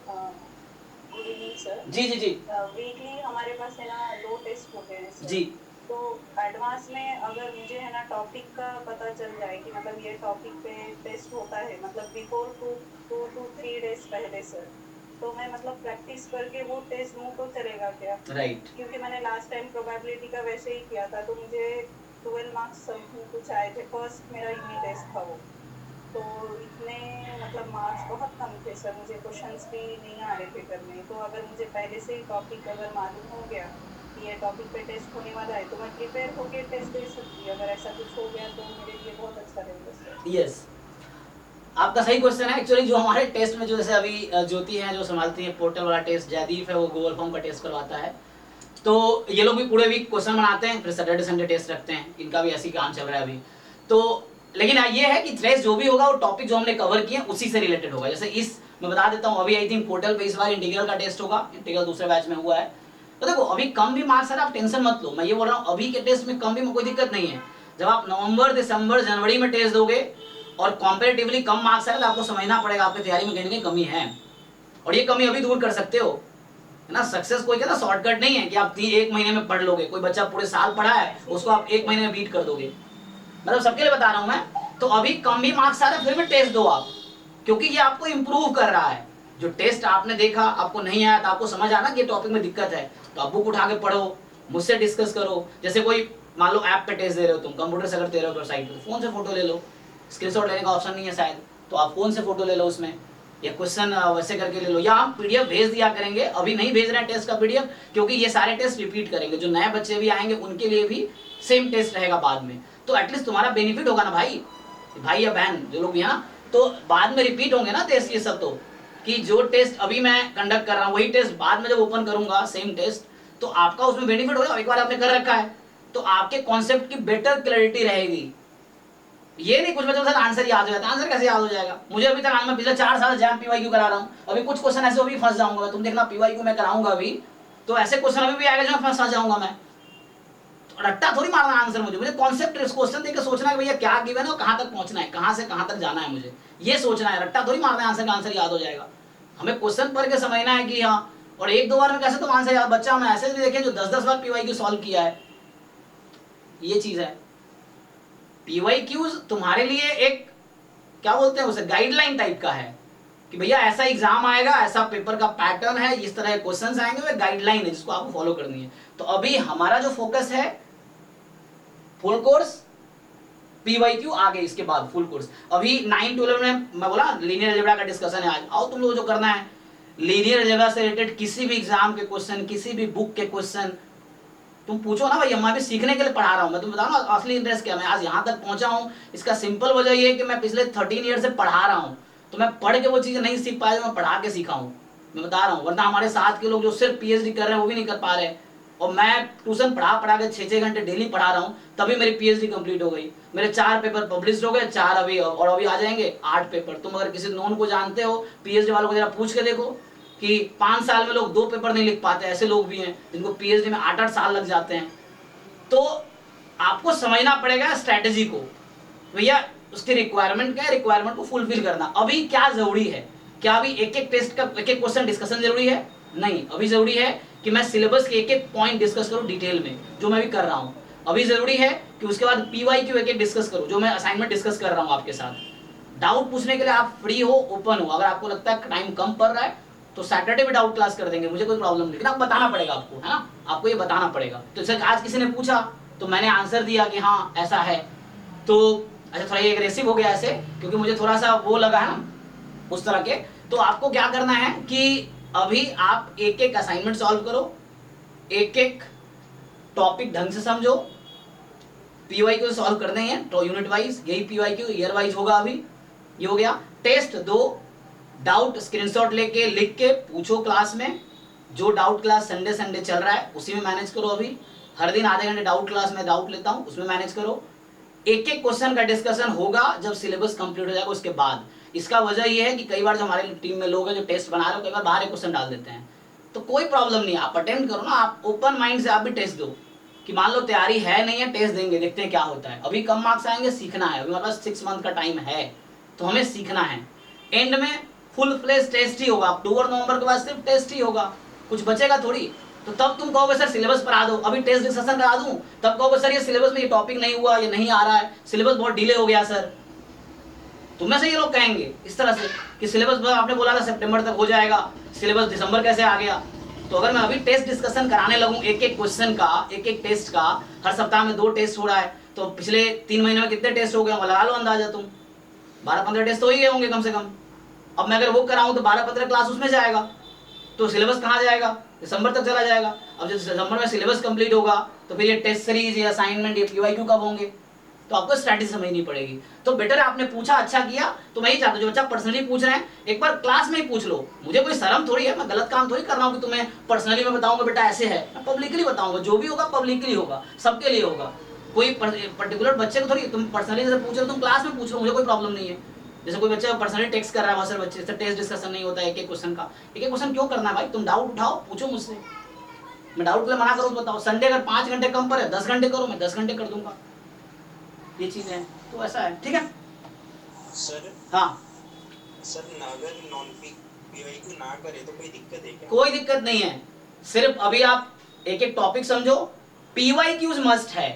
गुड इवनिंग सर। जी जी जी वीकली हमारे पास है ना 2 टेस्ट होते हैं सर। जी। तो एडवांस में अगर मुझे है ना टॉपिक का पता चल जाए कि मतलब ये टॉपिक पे टेस्ट होता है, मतलब बिफोर 2 to 3 डेज पहले सर, तो मैं मतलब प्रैक्टिस करके वो टेस्ट दूँ तो चलेगा क्या? राइट। क्योंकि मैंने लास्ट टाइम प्रोबेबिलिटी का वैसे ही किया था, तो मुझे 12 मार्क्स समथिंग कुछ आए थे, फर्स्ट मेरा यूनिट टेस्ट था वो। तो इतने मतलब मार्क्स बहुत कम थे सर, मुझे क्वेश्चंस भी नहीं आ रहे थे करने। तो अगर मुझे पहले से ही टॉपिक अगर मालूम हो गया कि ये टॉपिक पे टेस्ट होने वाला है, तो मैं प्रिपेयर होके टेस्ट दे सकती। अगर ऐसा कुछ हो गया तो मेरे लिए बहुत अच्छा रहेगा सर। यस, आपका सही क्वेश्चन है। एक्चुअली जो हमारे टेस्ट में जो जैसे अभी ज्योति है जो संभालती है पोर्टल वाला टेस्ट, जयदीप है वो गूगल फॉर्म का टेस्ट करवाता है, तो ये लोग भी पूरे वीक क्वेश्चन बनाते हैं, फिर सैटरडे संडे टेस्ट रखते हैं, इनका भी ऐसी काम चल रहा है अभी। तो लेकिन ये है कि टेस्ट जो भी होगा वो टॉपिक जो हमने कवर किए उसी से रिलेटेड होगा। जैसे इस मैं बता देता हूँ, अभी आई थिंक पोर्टल पे इस बार इंटीग्रल का टेस्ट होगा, इंटीग्रल दूसरे बैच में हुआ है। तो देखो अभी कम भी मार्क्स है, आप टेंशन मत लो, मैं ये बोल रहा हूँ अभी के टेस्ट में कम भी कोई दिक्कत नहीं है। जब आप नवंबर दिसंबर जनवरी में टेस्ट दोगे और कॉम्पेरेटिवली कम मार्क्स है तो आपको समझना पड़ेगा आपकी तैयारी में कहीं ना कहीं कमी है, और ये कमी अभी दूर कर सकते हो, है ना। सक्सेस कोई कहना शॉर्टकट नहीं है कि आप 1 महीने में पढ़ लोगे। कोई बच्चा पूरे साल पढ़ा है उसको आप 1 महीने में बीट कर दोगे, मतलब सबके लिए बता रहा हूं मैं। तो अभी कम भी मार्क्स आ रहे फिर भी टेस्ट दो आप, क्योंकि ये आपको इंप्रूव कर रहा है। जो टेस्ट आपने देखा आपको नहीं आया तो आपको समझ आना कि टॉपिक में दिक्कत है, तो आप बुक उठा के पढ़ो, मुझसे डिस्कस करो। जैसे कोई मान लो ऐप पे टेस्ट दे रहे हो तुम, कंप्यूटर से अगर दे रहे हो वेबसाइट पे, फोन से फोटो ले लो, स्क्रीनशॉट लेने का ऑप्शन नहीं है शायद, तो आप फोन से फोटो ले लो उसमें, या क्वेश्चन वैसे करके ले लो, या हम पीडीएफ भेज दिया करेंगे। अभी नहीं भेज रहे हैं टेस्ट का पीडीएफ, क्योंकि ये सारे टेस्ट रिपीट करेंगे, जो नए बच्चे भी आएंगे उनके लिए भी सेम टेस्ट रहेगा बाद में, तो एटलीस्ट तुम्हारा बेनिफिट होगा ना भाई या बहन जो लोग भी है ना, तो बाद में रिपीट होंगे ना टेस्ट ये सब। तो कि जो टेस्ट अभी मैं कंडक्ट कर रहा हूँ वही टेस्ट बाद में जब ओपन करूंगा सेम टेस्ट, तो आपका उसमें बेनिफिट होगा। एक बार आपने कर रखा है तो आपके कॉन्सेप्ट की बेटर क्लैरिटी रहेगी। ये नहीं कुछ बच्चों के साथ आंसर याद हो जाता है, आंसर कैसे याद हो जाएगा मुझे? अभी तक मैं पिछले 4 साल जैम पीवाईक्यू करा रहा हूँ, अभी कुछ क्वेश्चन ऐसे भी फंस जाऊंगा, तुम देखना पीवाईक्यू मैं कराऊंगा अभी, तो ऐसे क्वेश्चन अभी भी आएगा जो मैं फंस जाऊंगा मैं। तो रट्टा थोड़ी मारना आंसर, मुझे कॉन्सेप्ट क्वेश्चन देख के सोचना है भैया क्या गिवन है और कहाँ तक पहुंचना है, कहाँ से कहाँ तक जाना है, मुझे ये सोचना है। रट्टा थोड़ी मारना है आंसर का आंसर याद हो जाएगा। हमें क्वेश्चन पढ़ के समझना है कि हाँ, और 1-2 बार में कैसे तुम आंसर याद। बच्चा मैं ऐसे भी देखे जो 10-10 बार पीवाईक्यू सॉल्व किया है, ये चीज है। पीवाईक्यूज तुम्हारे लिए एक क्या बोलते हैं उसे, गाइडलाइन टाइप का है कि भैया ऐसा एग्जाम आएगा, ऐसा पेपर का पैटर्न है, इस तरह के क्वेश्चंस आएंगे, वो गाइडलाइन है जिसको आपको फॉलो करनी है। तो अभी हमारा जो फोकस है फुल कोर्स, पीवाईक्यू आगे इसके बाद फुल कोर्स। अभी 9-12 में मैं बोला लीनियर अलजेब्रा का डिस्कशन है आज, आओ तुम लोग जो करना है लीनियर अलजेब्रा से रिलेटेड किसी भी एग्जाम के क्वेश्चन, किसी भी बुक के क्वेश्चन तुम पूछो ना भाई, मैं भी सीखने के लिए पढ़ा रहा हूँ। मैं तुम बताओ ना असली इंटरेस्ट क्या, मैं आज यहाँ तक पहुंचा हूँ इसका सिंपल वजह ये है कि मैं पिछले 13 ईयर से पढ़ा रहा हूँ, तो मैं पढ़ के वो चीजें नहीं सीख पाया, मैं पढ़ा के सीखा हूँ, मैं बता रहा हूँ। वरना हमारे साथ के लोग जो सिर्फ पीएचडी कर रहे हैं वो भी नहीं कर पा रहे, और मैं ट्यूशन पढ़ा के 6-6 घंटे डेली पढ़ा रहा हूँ, तभी मेरी पीएचडी कंप्लीट हो गई। मेरे 4 पेपर पब्लिश हो गए, 4 अभी, और अभी आ जाएंगे 8 पेपर। तुम अगर किसी नॉन को जानते हो पीएचडी वालों को जरा पूछ के देखो कि 5 साल में लोग 2 पेपर नहीं लिख पाते, ऐसे लोग भी हैं जिनको पीएचडी में 8-8 साल लग जाते हैं। तो आपको समझना पड़ेगा स्ट्रेटेजी को, भैया उसकी रिक्वायरमेंट क्या है, रिक्वायरमेंट को फुलफिल करना। अभी क्या जरूरी है, क्या अभी एक टेस्ट का एक क्वेश्चन डिस्कशन जरूरी है? नहीं, अभी जरूरी है कि मैं सिलेबस के एक पॉइंट डिस्कस करूं डिटेल में, जो मैं भी कर रहा हूं। अभी जरूरी है कि उसके बाद पीवाईक्यू एक डिस्कस करूं, जो मैं असाइनमेंट डिस्कस कर रहा हूं आपके साथ। डाउट पूछने के लिए आप फ्री हो, ओपन हो। अगर आपको लगता है टाइम कम पड़ रहा है तो सैटरडे भी डाउट क्लास कर देंगे, मुझे कोई प्रॉब्लम नहीं, लेकिन आपको बताना पड़ेगा, आपको है ना, आपको ये बताना पड़ेगा। तो जैसे आज किसी ने पूछा तो मैंने आंसर दिया कि हाँ ऐसा है, तो अच्छा थोड़ा ये एग्रेसिव हो गया ऐसे, क्योंकि मुझे थोड़ा सा वो लगा है ना उस तरह के। तो आपको क्या करना है कि अभी आप एक असाइनमेंट सॉल्व करो, एक टॉपिक ढंग से समझो, पीवाईक्यू सॉल्व करने हैं तो यूनिट वाइज, यही पीवाईक्यू ईयर वाइज होगा। अभी ये हो गया। टेस्ट 2, डाउट स्क्रीनशॉट लेके लिख के पूछो क्लास में, जो डाउट क्लास संडे चल रहा है उसी में मैनेज करो। अभी हर दिन आधे घंटे डाउट क्लास में डाउट लेता हूं, उसमें मैनेज करो। एक क्वेश्चन का डिस्कशन होगा जब सिलेबस कंप्लीट हो जाएगा उसके बाद। इसका वजह ये है कि कई बार जो हमारे टीम में लोग हैं जो टेस्ट बना रहे हो, कई बार बाहर एक क्वेश्चन डाल देते हैं, तो कोई प्रॉब्लम नहीं, आप अटेम्प्ट करो ना, आप ओपन माइंड से आप भी टेस्ट दो कि मान लो तैयारी है नहीं है, टेस्ट देंगे, देखते हैं क्या होता है। अभी कम मार्क्स आएंगे, सीखना है, अभी हमारे पास 6 मंथ का टाइम है, तो हमें सीखना है। एंड में फुल फ्लेज टेस्ट ही होगा, अक्टूबर नवंबर के बाद सिर्फ टेस्ट ही होगा, कुछ बचेगा थोड़ी। तो तब तुम कहोगे सर सिलेबस पढ़ा दो, अभी टेस्ट डिस्कशन करा दूं, तब कहोगे सर ये सिलेबस में ये टॉपिक नहीं हुआ, ये नहीं आ रहा है, सिलेबस बहुत डिले हो गया सर। तुम्हें से ये लोग कहेंगे इस तरह से कि सिलेबस आपने बोला था सितंबर तक हो जाएगा, सिलेबस दिसंबर कैसे आ गया। तो अगर मैं अभी टेस्ट डिस्कशन कराने लगूं एक एक क्वेश्चन का, एक एक टेस्ट का, हर सप्ताह में 2 टेस्ट हो रहा है, तो पिछले 3 महीने में कितने टेस्ट हो गए, लगा लो अंदाजा तुम, 12-15 टेस्ट हो ही गए होंगे कम से कम। अब मैं अगर वो कराऊं तो 12-15 क्लास उसमें जाएगा, तो सिलेबस कहाँ जाएगा, दिसंबर तक चला जाएगा। अब जब दिसंबर में सिलेबस कंप्लीट होगा तो फिर ये टेस्ट सीरीज, ये असाइनमेंट, ये PYQ कब होंगे, तो आपको स्ट्रैटेजी समझनी पड़ेगी। तो बेटर है आपने पूछा, अच्छा किया। तो मैं ही चाहता हूँ जो बच्चा पर्सनली पूछ रहे हैं एक बार क्लास में ही पूछ लो, मुझे कोई शर्म थोड़ी है, मैं गलत काम थोड़ी कर रहा हूँ कि तुम्हें पर्सनली मैं बताऊंगा बेटा ऐसे है, मैं पब्लिकली बताऊंगा, जो भी होगा पब्लिकली होगा, सबके लिए होगा, कोई पर्टिकुलर बच्चे को थोड़ी तुम पर्सनली जैसे पूछ रहे हो, तुम क्लास में पूछ लो, मुझे कोई प्रॉब्लम नहीं है। जैसे कोई बच्चा पर्सनली टेक्स्ट कर रहा है, बहुत सारे बच्चे, टेस्ट डिस्कशन नहीं होता है एक एक क्वेश्चन का, एक एक क्वेश्चन क्यों करना है भाई, तुम डाउट उठाओ, पूछो मुझसे, मैं डाउट के लिए मना करूँ तो बताओ, संडे अगर 5 घंटे कम पर है 10 घंटे करो, मैं 10 घंटे कर दूंगा, ये चीजें हैं, तो ऐसा है, ठीक है सर। हाँ सर अगर नॉन PYQ ना करे तो कोई दिक्कत है क्या? कोई दिक्कत नहीं है, सिर्फ अभी आप एक एक टॉपिक समझो। PYQs मस्ट है,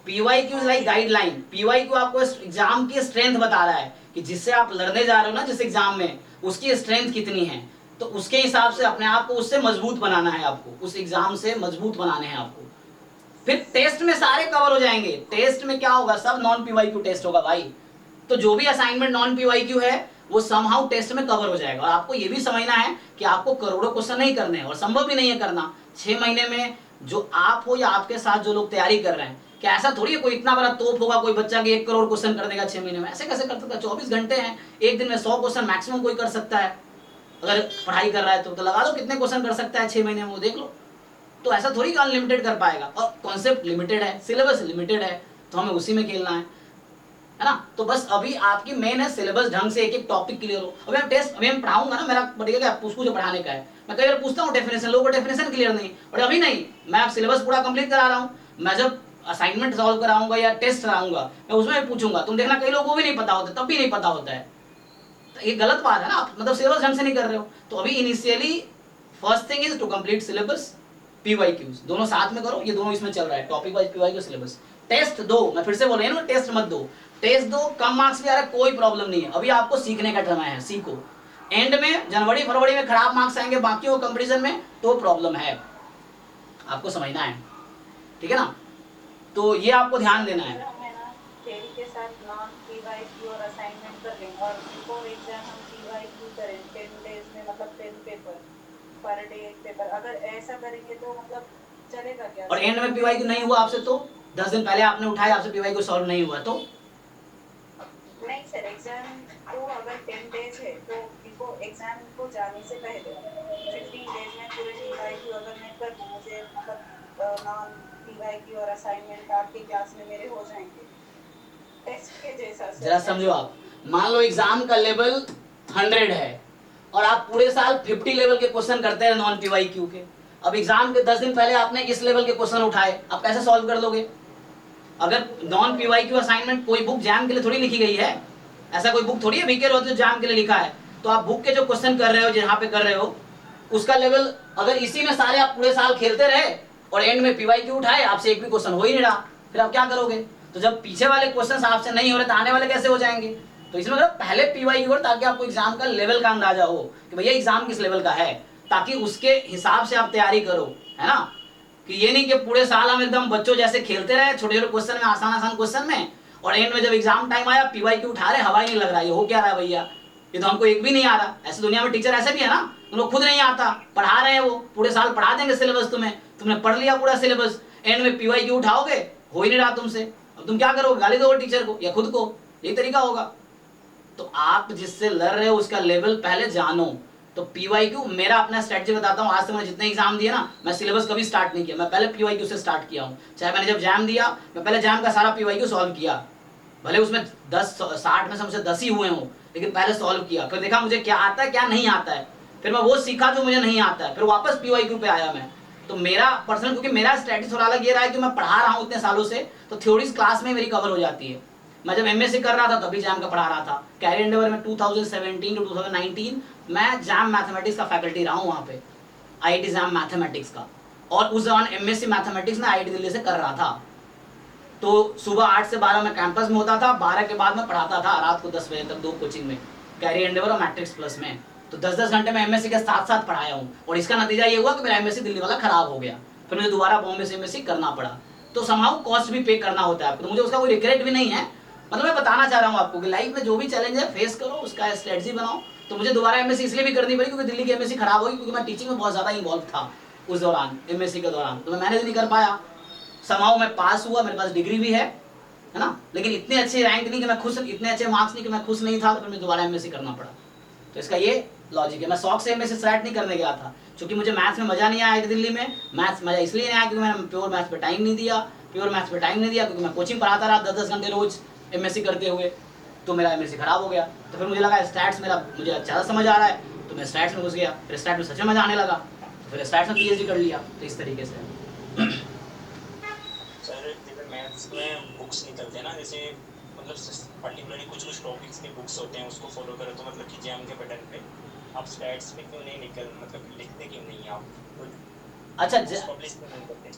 PYQs लाइक गाइडलाइन, PYQ आपको एग्जाम की स्ट्रेंथ बता रहा है कि जिससे आप लड़ने जा रहे हो ना जिस एग्जाम में, उसकी स्ट्रेंथ कितनी है, तो उसके हिसाब से अपने आप को उससे मजबूत बनाना है, आपको उस एग्जाम से मजबूत बनाने हैं आपको। फिर टेस्ट में सारे कवर हो जाएंगे, टेस्ट में क्या होगा, सब नॉन PYQ टेस्ट होगा भाई, तो जो भी असाइनमेंट नॉन PYQ है वो समहाउ टेस्ट में कवर हो जाएगा। और आपको ये भी समझना है कि आपको करोड़ों क्वेश्चन नहीं करने हैं, और संभव भी नहीं है करना 6 महीने में। जो आप हो या आपके साथ जो लोग तैयारी कर रहे हैं, क्या ऐसा थोड़ी है कोई इतना बड़ा तोप होगा कोई बच्चा कि 1 करोड़ क्वेश्चन कर देगा 6 महीने में, ऐसे कैसे कर सकता है। 24 घंटे हैं, एक दिन में 100 क्वेश्चन मैक्सिमम कोई कर सकता है, अगर पढ़ाई कर रहा है तो लगा लो कितने क्वेश्चन कर सकता है 6 महीने में, वो देख लो। तो ऐसा थोड़ी अनलिमिटेड कर पाएगा, और कॉन्सेप्ट लिमिटेड है, सिलेबस लिमिटेड है, तो हमें उसी में खेलना है ना। तो बस अभी आपकी मेन है सिलेबस ढंग से एक एक टॉपिक क्लियर हो। अभी हम टेस्ट अभी हम पढ़ाऊंगा ना, मेरा बढ़िया पूछ जो पढ़ाने का है, मैं कई बार पूछता हूँ डेफिनेशन, लोगों को डेफिनेशन क्लियर नहीं, और अभी नहीं, मैं अब सिलेबस पूरा कंप्लीट करा रहा हूँ, मैं जब असाइनमेंट सॉल्व कराऊंगा या टेस्ट कराऊंगा मैं उसमें पूछूंगा, तुम देखना कई लोगों को भी नहीं पता होता, तब भी नहीं पता होता है, तो ये गलत बात है ना, आप मतलब सिलेबस ढंग से नहीं कर रहे हो। तो अभी initially first thing is to complete syllabus, PYQs दोनों साथ में करो, ये दोनों इसमें चल रहा है, topic wise PYQ syllabus. Test दो, मैं फिर से बोल रही हूँ टेस्ट मत दो, टेस्ट दो, कम मार्क्स भी आ रहा है कोई प्रॉब्लम नहीं है, अभी आपको सीखने का समय है, सीखो। एंड में जनवरी फरवरी में खराब मार्क्स आएंगे बाकियों कंपटीशन में तो प्रॉब्लम है, आपको समझना है, ठीक है ना। तो ये आपको ध्यान देना है। थ्योरी के साथ नॉन PYQ और असाइनमेंट कर लें, और बिफोर एग्जाम हम PYQ करें 10 डेज में, मतलब 10 पेपर पर डे, एक पेपर, अगर ऐसा करेंगे तो मतलब चलेगा क्या। और एंड में PYQ नहीं हुआ आपसे तो 10 दिन पहले आपने उठाया, आपसे PYQ सॉल्व नहीं हुआ तो नहीं सर, एग्जाम को अगर 10 डेज है तो बिफोर एग्जाम को जाने से पहले 15 डेज में पूरे PYQ अगर मैं कर दूं, मुझे मतलब नॉन PYQ और असाइनमेंट आपकी क्लास में मेरे हो जाएंगे टेस्ट के जैसा। जरा समझो, आप मान लो एग्जाम का लेवल 100 है और आप पूरे साल 50 लेवल के क्वेश्चन करते हैं नॉन PYQ के, अब एग्जाम के 10 दिन पहले आपने इस लेवल के क्वेश्चन उठाए, आप कैसे सॉल्व कर लोगे। अगर नॉन PYQ असाइनमेंट कोई बुक जैम के लिए थोड़ी लिखी गई है, ऐसा कोई बुक थोड़ी है बीके रोज जो जैम के लिए लिखा है, तो आप बुक के जो क्वेश्चन कर रहे हो जहाँ पे कर रहे हो उसका लेवल अगर इसी में सारे आप पूरे साल खेलते रहे और एंड में PYQ उठाए, आपसे एक भी क्वेश्चन हो ही नहीं रहा, फिर आप क्या करोगे। तो जब पीछे वाले क्वेश्चन आपसे नहीं हो रहे तो आने वाले कैसे हो जाएंगे। तो इसमें मतलब पहले PYQ करो ताकि आपको एग्जाम का लेवल का अंदाजा हो कि भैया एग्जाम किस लेवल का है, ताकि उसके हिसाब से आप तैयारी करो, है ना। कि ये नहीं कि पूरे साल हम एकदम बच्चों जैसे खेलते रहे छोटे छोटे क्वेश्चन में, आसान आसान क्वेश्चन में, और एंड में जब एग्जाम टाइम आया PYQ उठा रहे, हवा ही नहीं लग रहा है, ये हो क्या रहा है भैया, ये तो हमको एक भी नहीं आ रहा। ऐसे दुनिया में टीचर ऐसे भी है ना, उन लोग खुद नहीं आता, पढ़ा रहे हैं, वो पूरे साल पढ़ा देंगे सिलेबस तुम्हें, तुमने पढ़ लिया पूरा सिलेबस, एंड में PYQ उठाओगे, हो ही नहीं रहा तुमसे, अब तुम क्या करोगे, गाली दोगे टीचर को या खुद को, यही तरीका होगा। तो आप जिससे लड़ रहे हो उसका लेवल पहले जानो। तो PYQ मेरा अपना स्ट्रेटजी बताता हूँ, आज से मैंने जितने एग्जाम दिए ना, मैं सिलेबस कभी स्टार्ट नहीं किया, मैं पहले PYQ से स्टार्ट किया हूँ। चाहे मैंने जब जैम दिया, मैं पहले जैम का सारा PYQ सॉल्व किया, भले उसमें 10-60 में से मुझे 10 ही हुए हों, लेकिन पहले सॉल्व किया, फिर देखा मुझे क्या आता है क्या नहीं आता है, फिर मैं वो सीखा जो मुझे नहीं आता है, फिर वापस PYQ पे आया मैं। तो मेरा पर्सनल, क्योंकि मेरा स्ट्रेटजी थोड़ा अलग ये रहा है कि मैं पढ़ा रहा हूँ इतने सालों से, तो थ्योरीज क्लास में मेरी कवर हो जाती है। मैं जब MSc कर रहा था तभी जैम का पढ़ा रहा था। कैरियर एंडेवर में 2017 टू 2019 मैं जैम मैथमेटिक्स का फैकल्टी रहा हूँ वहाँ पे, IIT जैम मैथमेटिक्स का, और उस दौरान MSc मैथमेटिक्स में IIT दिल्ली से कर रहा था। तो सुबह 8 से 12 में कैंपस में होता था, 12 के बाद में पढ़ाता था रात को 10 बजे तक 2 कोचिंग में, कैरियर एंडेवर और मैट्रिक्स प्लस में। तो 10-10 घंटे में MSc के साथ साथ पढ़ाया हूँ, और इसका नतीजा ये हुआ कि मेरा MSc दिल्ली वाला खराब हो गया, फिर मुझे दोबारा बॉम्बे से MSc करना पड़ा। तो समहाउ कॉस्ट भी पे करना होता है आपको, तो मुझे उसका कोई रिग्रेट भी नहीं है। मतलब मैं बताना चाह रहा हूँ आपको कि लाइफ में जो भी चैलेंज है फेस करो, उसका स्ट्रेटजी बनाओ। तो मुझे दोबारा MSc इसलिए भी करनी पड़ी क्योंकि दिल्ली की MSc खराब होगी, क्योंकि मैं टीचिंग में बहुत ज़्यादा इन्वॉल्व था उस दौरान, MSc के दौरान, तो मैं मैनेज नहीं कर पाया। समहाउ मैं पास हुआ, मेरे पास डिग्री भी है ना, लेकिन इतने अच्छे रैंक नहीं कि मैं खुश, इतने अच्छे मार्क्स नहीं कि मैं खुश नहीं था, तो फिर मुझे दोबारा MSc करना पड़ा। तो इसका ये लॉजिक है। मैं शौक से MSc स्टार्ट नहीं करने गया था, क्योंकि मुझे मैथ्स में मजा नहीं आया दिल्ली में। मैथ्स मजा इसलिए नहीं आया क्योंकि मैंने प्योर मैथ्स पे टाइम नहीं दिया, क्योंकि मैं कोचिंग पढ़ाता रहा 10-10 घंटे रोज MSc करते हुए, तो मेरा MSc खराब हो गया। तो फिर मुझे लगा स्टैट्स मुझे ज़्यादा समझ आ रहा है, तो मैं स्टैट्स में घुस गया, फिर स्टैट्स में सच में मजा आने लगा, तो फिर स्टैट्स में PhD कर लिया। तो इस तरीके से सर जैसे मैथ्स में बुक्स निकलते हैं ना, जैसे मतलब पर्टिकुलरली कुछ टॉपिक्स के बुक्स होते हैं, उसको फॉलो करो, तो मतलब कि जैम के पैटर्न पे आप स्टैट्स पे क्यों नहीं मतलब लिखते क्यों नहीं आप? अच्छा पब्लिश क्यों नहीं करते?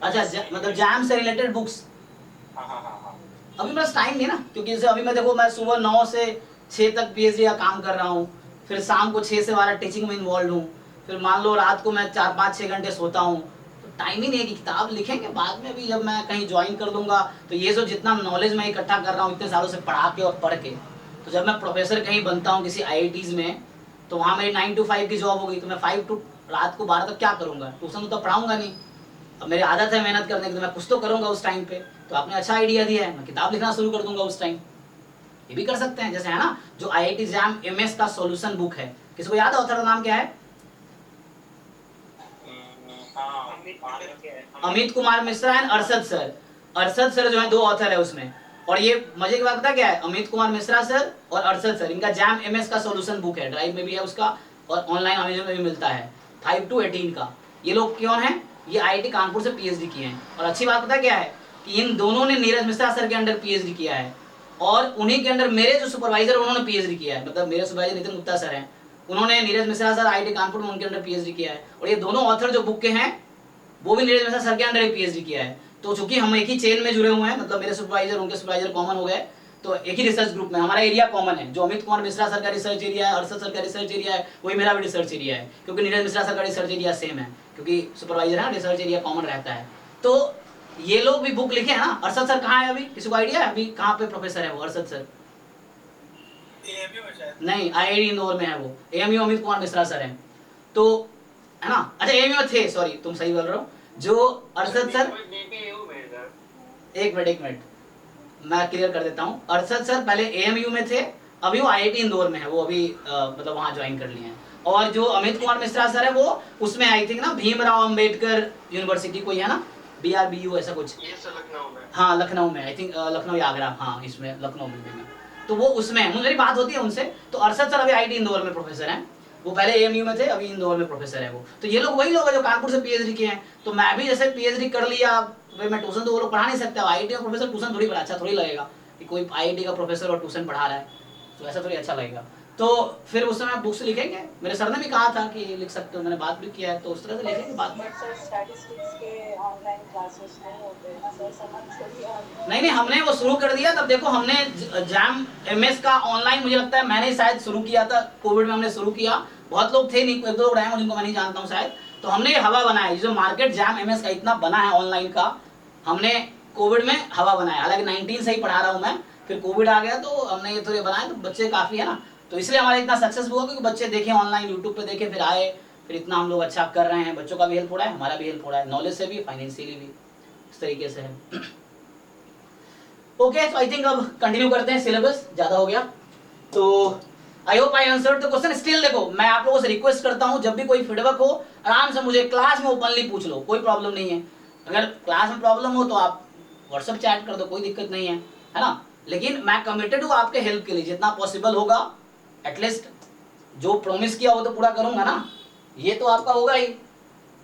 अच्छा मतलब जैम से रिलेटेड बुक्स। हाँ। अभी मेरा टाइम नहीं ना, क्योंकि जैसे अभी मैं देखो, मैं सुबह 9 से 6 तक PhD का काम कर रहा हूँ, फिर शाम को 6 से 12 टीचिंग में इन्वॉल्व हूँ, फिर मान लो रात को मैं 4-5-6 घंटे सोता हूँ, तो टाइम ही नहीं है कि किताब लिखेंगे बाद में। अभी जब मैं कहीं ज्वाइन कर लूँगा तो ये जो जितना नॉलेज मैं इकट्ठा कर रहा हूँ इतने सालों से पढ़ा के और पढ़ के, तो जब मैं प्रोफेसर कहीं बनता हूँ किसी IITs में, तो वहाँ मेरी 9 to 5 की जॉब होगी, तो मैं 5 to रात को 12 तक क्या करूँगा? ट्यूशन तो पढ़ाऊँगा नहीं। अब मेरी आदत है मेहनत करने की, तो मैं कुछ तो करूँगा उस टाइम पे। तो आपने अच्छा आइडिया दिया है, मैं किताब लिखना शुरू कर दूंगा उस टाइम। ये भी कर सकते हैं, जैसे है ना जो IIT जैम MS का सॉल्यूशन बुक है, किसी को याद है ऑथर का नाम क्या है? Amit Kumar Mishra and Arshad sir. Arshad sir जो है 2 ऑथर है उसमें, और ये मजे की बात पता क्या है, अमित कुमार मिश्रा सर और अरशद सर, इनका जैम MS का सॉल्यूशन बुक है, ड्राइव में भी है उसका और ऑनलाइन अमेजन में भी मिलता है, 5 to 18 का। ये लोग कौन है? ये IIT कानपुर से PhD किए हैं, और अच्छी बात पता क्या है कि इन दोनों ने नीरज मिश्रा सर के अंडर PhD किया है, और उन्हीं के अंडर मेरे जो सुपरवाइजर उन्होंने PhD किया है, मतलब मेरे सुपरवाइजर नितिन गुप्ता सर हैं, उन्होंने नीरज मिश्रा सर IIT कानपुर में उनके अंडर PhD किया है, और ये दोनों ऑथर जो बुक के हैं वो भी नीरज मिश्रा सर के अंडर ही PhD किया है। तो चूंकि हम एक ही चेन में जुड़े हुए हैं, मतलब मेरे सुपरवाइजर उनके सुपरवाइजर कॉमन हो गए, तो एक ही रिसर्च ग्रुप में हमारा एरिया कॉमन है। जो अमित कुमार मिश्रा सर का रिसर्च एरिया है, अरशद सर का रिसर्च एरिया है, वही मेरा भी रिसर्च एरिया है, क्योंकि नीरज मिश्रा सर का रिसर्च एरिया सेम है, क्योंकि सुपरवाइजर है, रिसर्च एरिया कॉमन रहता है। तो ये लोग भी बुक लिखे हैं ना। अरशद सर कहाँ है अभी, किसी को आइडिया है अभी कहाँ पे प्रोफेसर है वो अरशद सर? नहीं, IIT इंदौर में है वो। AMU अमित कुमार मिश्रा सर हैं, तो है ना। अच्छा AMU में थे, सॉरी तुम सही बोल रहे हो। जो अरशद सर, एक मिनट मैं क्लियर कर देता हूँ। अरशद सर पहले AMU में थे, अभी वो IIT इंदौर में है, वो अभी मतलब वहाँ ज्वाइन कर लिए हैं। और जो अमित कुमार मिश्रा सर है वो उसमें आई थिंक ना भीमराव अंबेडकर यूनिवर्सिटी कोई है ना, BRBU ऐसा कुछ, ये सब लखनऊ में। हाँ लखनऊ में, आई थिंक लखनऊ या आगरा, हाँ इसमें लखनऊ में, तो वो उसमें मेरी बात होती है उनसे। तो अरशद सर अभी IIT इंदौर में प्रोफेसर हैं, वो पहले AMU में थे, अभी इंदौर में प्रोफेसर है वो। तो ये लोग वही लोग हैं जो कानपुर से PhD किए हैं। तो मैं भी जैसे PhD कर लिया, भाई मैं ट्यूशन तो वो लोग पढ़ा नहीं सकते। IIT का प्रोफेसर ट्यूशन थोड़ी पढ़ा, अच्छा थोड़ी लगेगा कि कोई IIT का प्रोफेसर और ट्यूशन पढ़ा रहा है, तो ऐसा थोड़ी अच्छा लगेगा। तो फिर उस समय बुक्स लिखेंगे, मेरे सर ने भी कहा था कि लिख सकते हो, मैंने बात भी किया है, तो उस तरह से लिखेंगे बात में। नहीं, हमने वो शुरू कर दिया। तब देखो हमने जैम MS का ऑनलाइन, मुझे लगता है मैंने शायद शुरू किया था, कोविड में हमने शुरू किया। बहुत लोग थे नहीं, 1-2 लोग रहे हैं जिनको मैं नहीं जानता हूँ शायद। तो हमने हवा बनाया, जो मार्केट जैम MS का इतना बना है ऑनलाइन का, हमने कोविड में हवा बनाया। हालांकि 19 से ही पढ़ा रहा हूँ मैं, फिर कोविड आ गया तो हमने ये थोड़े बनाए, तो बच्चे काफ़ी है ना, तो इसलिए हमारा इतना सक्सेस हुआ क्योंकि बच्चे देखे ऑनलाइन, यूट्यूब पे देखे, फिर आए, फिर इतना हम लोग अच्छा कर रहे हैं। बच्चों का भी हेल्प हो रहा है, हमारा भी हेल्प हो रहा है, नॉलेज से भी, फाइनेंशियली भी, इस तरीके से है। ओके, तो आई थिंक अब कंटिन्यू करते हैं, सिलेबस ज़्यादा हो गया। तो I hope I answered the question. Still देखो, मैं आप लोगों से रिक्वेस्ट करता हूँ, जब भी कोई फीडबैक हो आराम से मुझे क्लास में ओपनली पूछ लो, कोई प्रॉब्लम नहीं है। अगर क्लास में प्रॉब्लम हो तो आप व्हाट्सएप चैट कर दो, कोई दिक्कत नहीं है ना। लेकिन मैं कमिटेड हूँ आपके हेल्प के लिए, जितना पॉसिबल होगा एटलीस्ट जो प्रॉमिस किया वो तो पूरा करूंगा ना। ये तो आपका होगा ही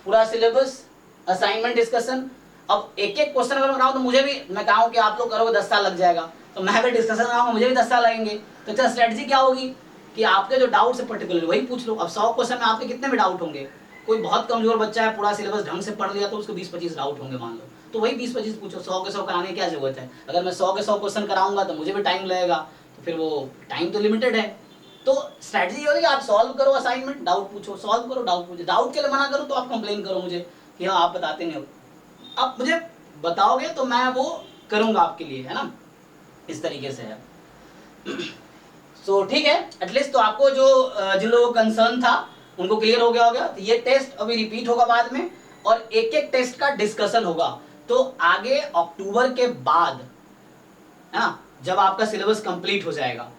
पूरा सिलेबस, असाइनमेंट, डिस्कशन। अब एक एक क्वेश्चन अगर बनाऊँ तो मुझे भी, मैं कहूँ कि आप लोग करोगे 10 साल लग जाएगा, तो मैं भी डिस्कशन बनाऊंगा मुझे भी 10 साल लगेंगे। तो क्या स्ट्रेटजी क्या होगी कि आपके जो डाउट्स है पर्टिकुलर वही पूछ लो। अब 100 क्वेश्चन में आपके कितने भी डाउट होंगे, कोई बहुत कमजोर बच्चा है पूरा सिलेबस ढंग से पढ़ लिया तो उसको 20-25 डाउट होंगे मान लो, तो वही 20-25 पूछो। 100 के 100 कराने की क्या जरूरत है? अगर मैं 100 के 100 क्वेश्चन कराऊंगा तो मुझे भी टाइम लगेगा, तो फिर वो टाइम तो लिमिटेड है। तो स्ट्रैटेजी ये होगी कि आप सॉल्व करो असाइनमेंट, डाउट पूछो, सॉल्व करो, डाउट पूछो। डाउट के लिए मना करो तो आप कंप्लेन करो मुझे कि हाँ आप बताते नहीं हो। आप मुझे बताओगे तो मैं वो करूंगा आपके लिए, है ना, इस तरीके से है। सो ठीक है, एटलीस्ट तो आपको जो जिन लोगों को कंसर्न था उनको क्लियर हो गया होगा। तो ये टेस्ट अभी रिपीट होगा बाद में और एक एक टेस्ट का डिस्कशन होगा। तो आगे अक्टूबर के बाद, है ना, जब आपका सिलेबस कंप्लीट हो जाएगा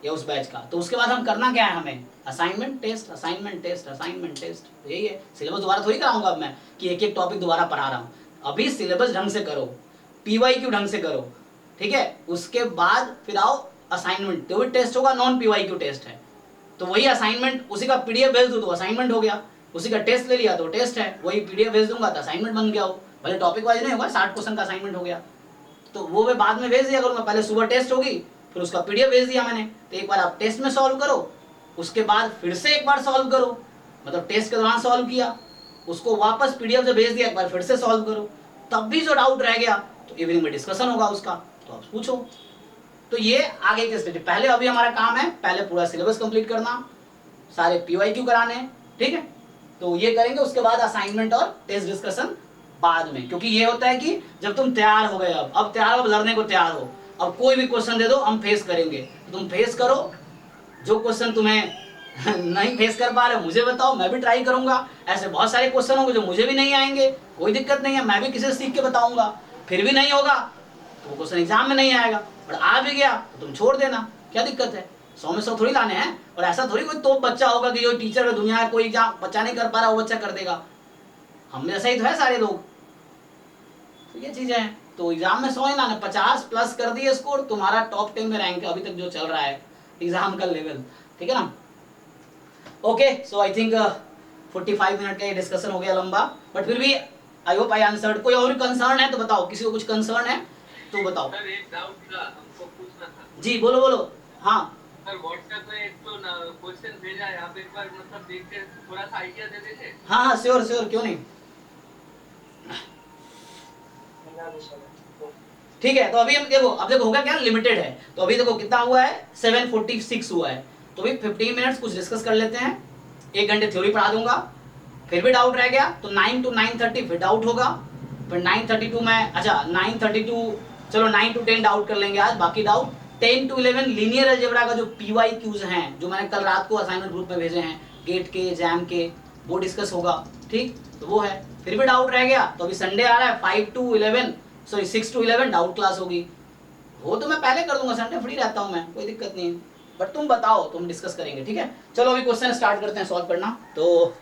या उस बैच का, तो उसके बाद हम करना क्या है, हमें assignment test, assignment test, assignment test. यही है सिलेबस। दोबारा थोड़ी कराऊंगा अब मैं कि एक एक टॉपिक दोबारा पढ़ा रहा हूँ। अभी सिलेबस ढंग से करो, PYQ ढंग से करो, ठीक है। उसके बाद फिर आओ असाइनमेंट। तो भी टेस्ट होगा, नॉन PYQ टेस्ट है, तो वही असाइनमेंट, उसी का PDF भेज दूँ तो असाइनमेंट हो गया, उसी का टेस्ट ले लिया तो टेस्ट है, वही PDF भेज दूंगा तो असाइनमेंट बन गया हो। भले टॉपिक वाइज नहीं होगा, 60 क्वेश्चन का असाइनमेंट हो गया, तो वो मैं बाद में भेज दिया करूँगा। पहले सुबह टेस्ट होगी, फिर उसका PDF भेज दिया मैंने, तो एक बार आप टेस्ट में सॉल्व करो, उसके बाद फिर से एक बार सॉल्व करो, मतलब टेस्ट के दौरान सॉल्व किया, उसको वापस PDF से भेज दिया, एक बार फिर से सॉल्व करो। तब भी जो डाउट रह गया तो इवनिंग में डिस्कशन होगा उसका, तो आप पूछो। तो ये आगे के स्टेज। पहले अभी हमारा काम है पहले पूरा सिलेबस कंप्लीट करना, सारे PYQ कराने, ठीक है। तो ये करेंगे, उसके बाद असाइनमेंट और टेस्ट डिस्कशन बाद में। क्योंकि ये होता है कि जब तुम तैयार हो गए, अब तैयार हो, लड़ने को तैयार हो, अब कोई भी क्वेश्चन दे दो हम फेस करेंगे, तुम फेस करो। जो क्वेश्चन तुम्हें नहीं फेस कर पा रहे मुझे बताओ, मैं भी ट्राई करूंगा। ऐसे बहुत सारे क्वेश्चन होंगे जो मुझे भी नहीं आएंगे, कोई दिक्कत नहीं है, मैं भी किसी से सीख के बताऊंगा। फिर भी नहीं होगा तो वो क्वेश्चन एग्जाम में नहीं आएगा, और आ भी गया तो तुम छोड़ देना, क्या दिक्कत है। 100 में 100 थोड़ी लाने हैं। और ऐसा थोड़ी कोई तो बच्चा होगा कि जो टीचर है दुनिया कोई एग्जाम बच्चा नहीं कर पा रहा वो बच्चा कर देगा। हम जैसा ही तो है सारे लोग, तो ये चीजें हैं। तो एग्जाम में 100 ही लाने, 50 प्लस कर दिए स्कोर, तुम्हारा टॉप 10 में रैंक है अभी तक जो चल रहा है एग्जाम का लेवल, ठीक है ना। Okay, so I think 45 minute का ये डिस्कशन हो गया लंबा, बट फिर भी आई होप आई आंसर्ड। कोई और कंसर्न है तो बताओ, किसी को कुछ कंसर्न है तो बताओ। सर एक डाउट था, हमको पूछना था। जी बोलो बोलो। हाँ सर व्हाट्सएप में एक तो क्वेश्चन भेजा है, आप एक बार मतलब देख के थोड़ा सा आइडिया दे देते। हाँ हाँ श्योर श्योर, क्यों नहीं। ठीक है, तो अभी हम देखो, अब देखो होगा क्या, लिमिटेड है। तो अभी देखो कितना हुआ है, 746 हुआ है। तो अभी 15 मिनट्स कुछ डिस्कस कर लेते हैं। 1 घंटे थ्योरी पढ़ा दूंगा, फिर भी डाउट रह गया तो 9 to 9:30 फिर डाउट होगा, फिर 9:32 में, अच्छा 9:32, चलो 9 to 10 डाउट कर लेंगे आज। बाकी डाउट 10 to 11 लीनियर अलजेब्रा का जो PYQs हैं, जो मैंने कल रात को असाइनमेंट ग्रुप में भेजे हैं, गेट के, जैम के, वो डिस्कस होगा, ठीक। तो वो है। फिर भी डाउट रह गया तो अभी संडे आ रहा है, 6 to 11 डाउट क्लास होगी। वो तो मैं पहले कर दूंगा, संडे फ्री रहता हूँ मैं, कोई दिक्कत नहीं है। बट तुम बताओ, तुम डिस्कस करेंगे, ठीक है। चलो अभी क्वेश्चन स्टार्ट करते हैं सॉल्व करना। तो